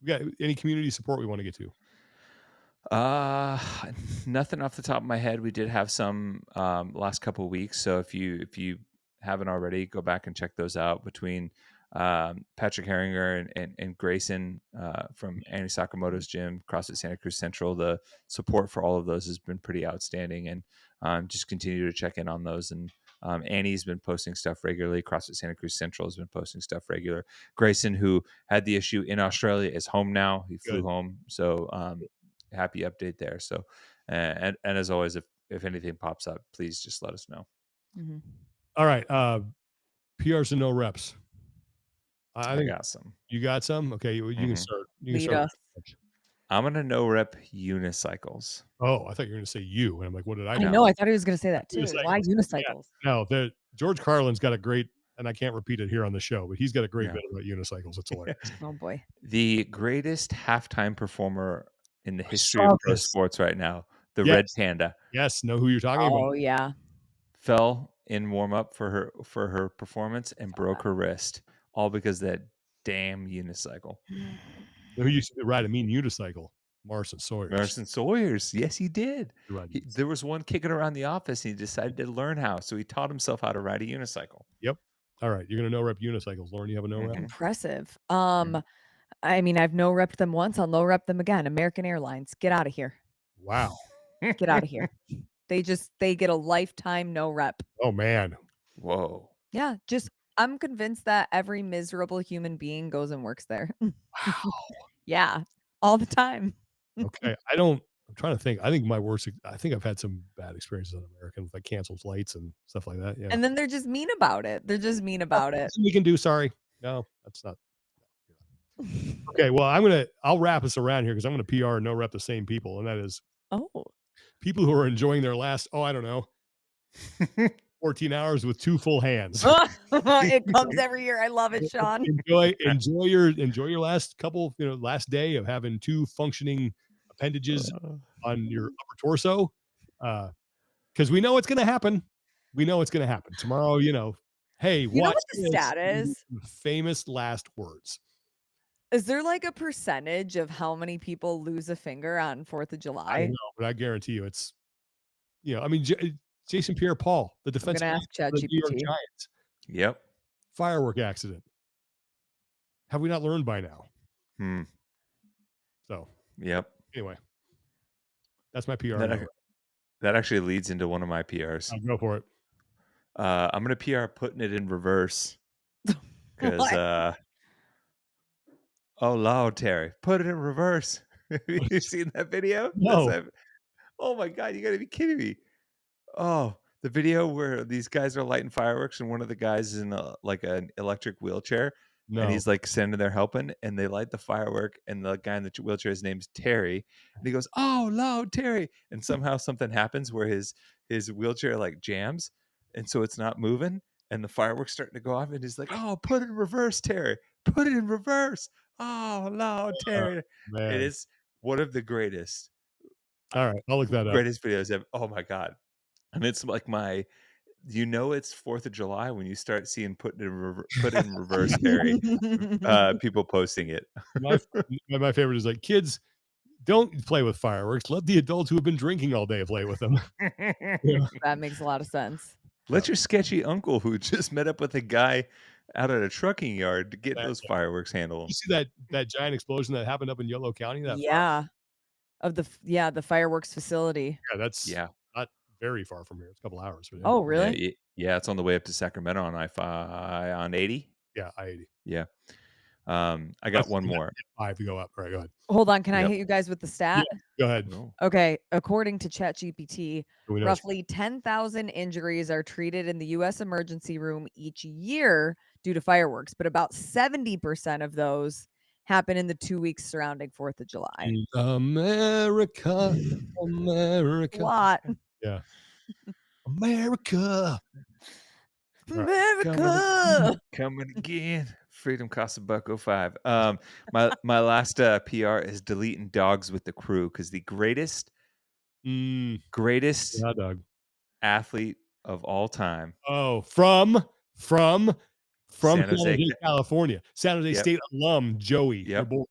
We got any community support we want to get to? Uh, Nothing off the top of my head. We did have some last couple of weeks, so if you haven't already, go back and check those out between Patrick Herringer and Grayson from Annie Sakamoto's gym, CrossFit Santa Cruz Central. The support for all of those has been pretty outstanding, and just continue to check in on those. And Annie's been posting stuff regularly. CrossFit Santa Cruz Central has been posting stuff regular. Grayson, who had the issue in Australia, is home now. He flew Good. home, so happy update there. So, and as always, if anything pops up, please just let us know. Mhm. All right. PRs and no reps. I I think got some. you got some. Okay, you can Mhm. start. You can Lead start. us. I'm gonna no rep unicycles. Oh, I thought you were going to say you, and I'm like, what did I I do? know. I thought he was going to say that too. Why Unicycles. Yeah. unicycles? No, George Carlin's got a great, and I can't repeat it here on the show, but he's got a great Yeah. bit about unicycles. It's hilarious. Oh boy. The greatest halftime performer in the I history of saw pro this. sports right now, the Yes, Red Panda, yes, know who you're talking about. Oh yeah. fell in warm up for her performance and broke her wrist, all because of that damn unicycle. Know who used to ride a mean unicycle? Marson Sawyers. Madison Sawyers, yes, he did. He ride There was one kicking around the office, and he decided to learn how, so he taught himself how to ride a unicycle. Yep. All right, you're gonna no rep unicycles, Lauren. You have a no rep. Mhm. Impressive. Mhm. I mean, I've no repped them once. I'll no rep them again. American Airlines, get out of here. Wow. Get out of here. They get a lifetime no rep. Oh man. Whoa. Yeah, just I'm convinced that every miserable human being goes and works there. Wow. Yeah. all the time. Okay. I'm trying to think. I think I've had some bad experiences on American with like canceled flights and stuff like that. Yeah. And then they're just mean about it. They're just mean about it. Nothing we can do. Sorry. No, that's not. Okay. Well, I'll wrap us around here because I'm going to PR and no rep the same people. And that is Oh. people who are enjoying their last, I don't know, 14 hours with 2 full hands. It comes every year. I love it, Sean. Enjoy your last couple, last day of having 2 functioning appendages on your upper torso. Because we know it's gonna happen. We know it's gonna happen. Tomorrow, hey, You know watch what the this. stat is? Famous last words. Is there like a percentage of how many people lose a finger on 4th of I don't July? know, but I guarantee you it's, I mean, Jason Pierre-Paul, the I'm gonna defensive ask of the New York ChatGPT. Giants, Yep. firework accident. Have we not learned by now? Hmm. So, Yep. anyway, that's my PR. That actually leads into one of my PRs. Go for it. I'm gonna PR putting it in reverse because What? oh Lord, Terry, put it in reverse. Have you seen that video? No. Oh my God, you gotta be kidding me. Oh, the video where these guys are lighting fireworks and one of the guys is in like an electric wheelchair and No. he's like standing there helping and they light the firework and the guy in the wheelchair, his name's Terry, and he goes, "Oh, loud Terry," and somehow something happens where his wheelchair like jams and so it's not moving and the fireworks starting to go off and he's like, "Oh, put it in reverse, Terry. Put it in reverse. Oh, loud Terry." It Man. is one of the greatest All right, I'll look that up. videos ever. Oh my God. And it's like it's 4th of July when you start seeing put it in reverse, Terry. People posting it. My favorite is like, kids, don't play with fireworks. Let the adults who have been drinking all day play with them. Yeah. That makes a lot of sense. Let your sketchy uncle who just met up with a guy out at a trucking yard to get those fireworks handle You them. see that giant explosion that happened up in Yolo County? Yeah. The fireworks facility. That's Yeah. not very far from here. It's a couple hours. But Oh, Yeah, really? it's on the way up to Sacramento on on 80. yeah, I-80. Yeah. I got one more. 5 to go up. All right, go ahead. Hold on, can I Yep. hit you guys with the Yeah, stat? go ahead. No. Okay, according to ChatGPT, We know it's- roughly 10,000 injuries are treated in the US emergency room each year due to fireworks, but about 70% of those happen in the 2 weeks surrounding 4th of July. America, A America. lot. Yeah. America. All right. America. Coming again. Freedom costs $1.05. My last PR is deleting dogs with the crew because the greatest Hot dog. athlete of all time. Oh, from San San Jose. Jose, California. San Jose Yep. State alum, Joey. Your Yep. boy.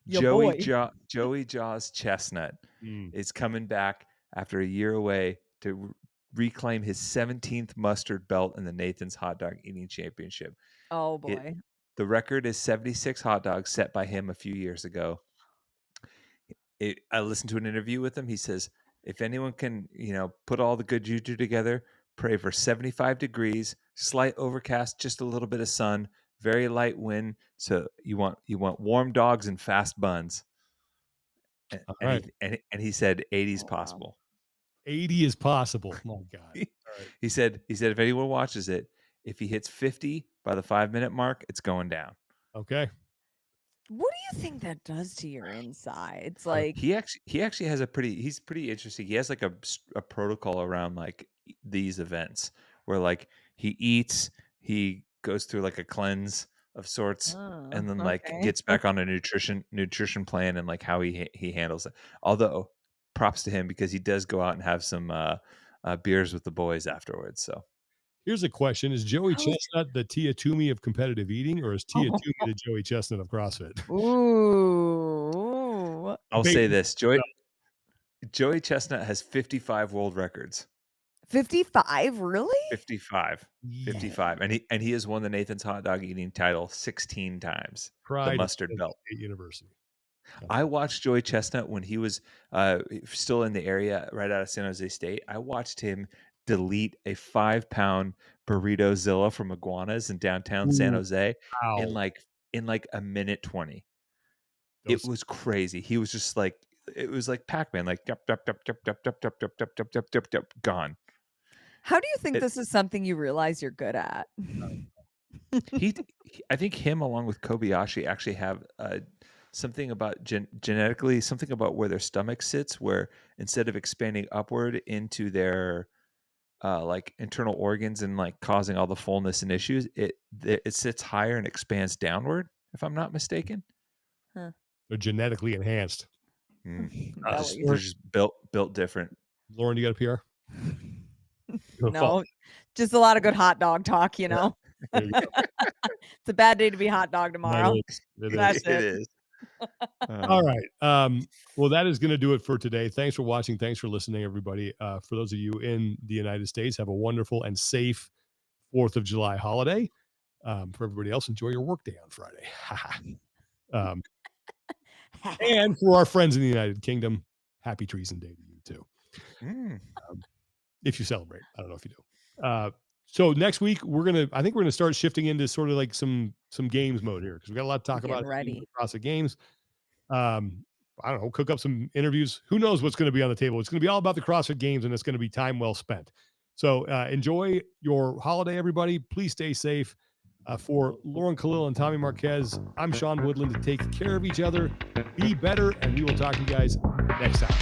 Your boy. Joey Jaws Chestnut Mm. is coming back after a year away to reclaim his 17th mustard belt in the Nathan's Hot Dog Eating Championship. Oh boy. The record is 76 hot dogs set by him a few years ago. I listened to an interview with him. He says, if anyone can, put all the good juju together, pray for 75 degrees, slight overcast, just a little bit of sun, very light wind. So you want warm dogs and fast buns. All And, right. he said 80 is Oh, wow. possible. 80 is possible. My God. All right. He said if anyone watches it, if he hits 50 by the 5-minute mark, it's going down. Okay. What do you think that does to your insides? Like, He actually has he's pretty interesting. He has like a protocol around like these events where like he eats, he goes through like a cleanse of sorts and then like okay. gets back on a nutrition plan and like how he handles it. Although props to him because he does go out and have some beers with the boys afterwards. So Here's a question. Is Joey How is- Chestnut the Tia Toomey of competitive eating, or is Tia Toomey the Joey Chestnut of CrossFit? Ooh. I'll say this, Joey Chestnut has 55 world records. 55? Really? 55. 55. And he has won the Nathan's hot dog eating title 16 times. Pride The of mustard San belt. State University. I watched Joey Chestnut when he was still in the area right out of San Jose State. I watched him delete a 5-pound burrito Zilla from Iguanas in downtown San Ooh, Jose wow. in like a minute 20. It was crazy. He was just like, it was like Pac-Man, like gone. How do you think this is something you realize you're good at? I think him along with Kobayashi actually have something about genetically, something about where their stomach sits, where instead of expanding upward into their like internal organs and like causing all the fullness and issues, it sits higher and expands downward, if I'm not mistaken. Huh. They're genetically enhanced. They're just built different. Lauren, you got a PR? No, just a lot of good hot dog talk, you know. It's a bad day to be hot dog tomorrow. It is. All right. Well, that is going to do it for today. Thanks for watching. Thanks for listening, everybody. For those of you in the United States, have a wonderful and safe 4th of July holiday. For everybody else, enjoy your workday on Friday. And for our friends in the United Kingdom, happy Treason Day to you too. If you celebrate. I don't know if you do. So next week I think we're gonna start shifting into sort of like some games mode here, because we got a lot to talk about. Ready. CrossFit Games. I don't know, cook up some interviews. Who knows what's going to be on the table? It's going to be all about the CrossFit Games, and it's going to be time well spent. So enjoy your holiday, everybody. Please stay safe. For Lauren Khalil and Tommy Marquez, I'm Sean Woodland. To take care of each other, be better, and we will talk to you guys next time.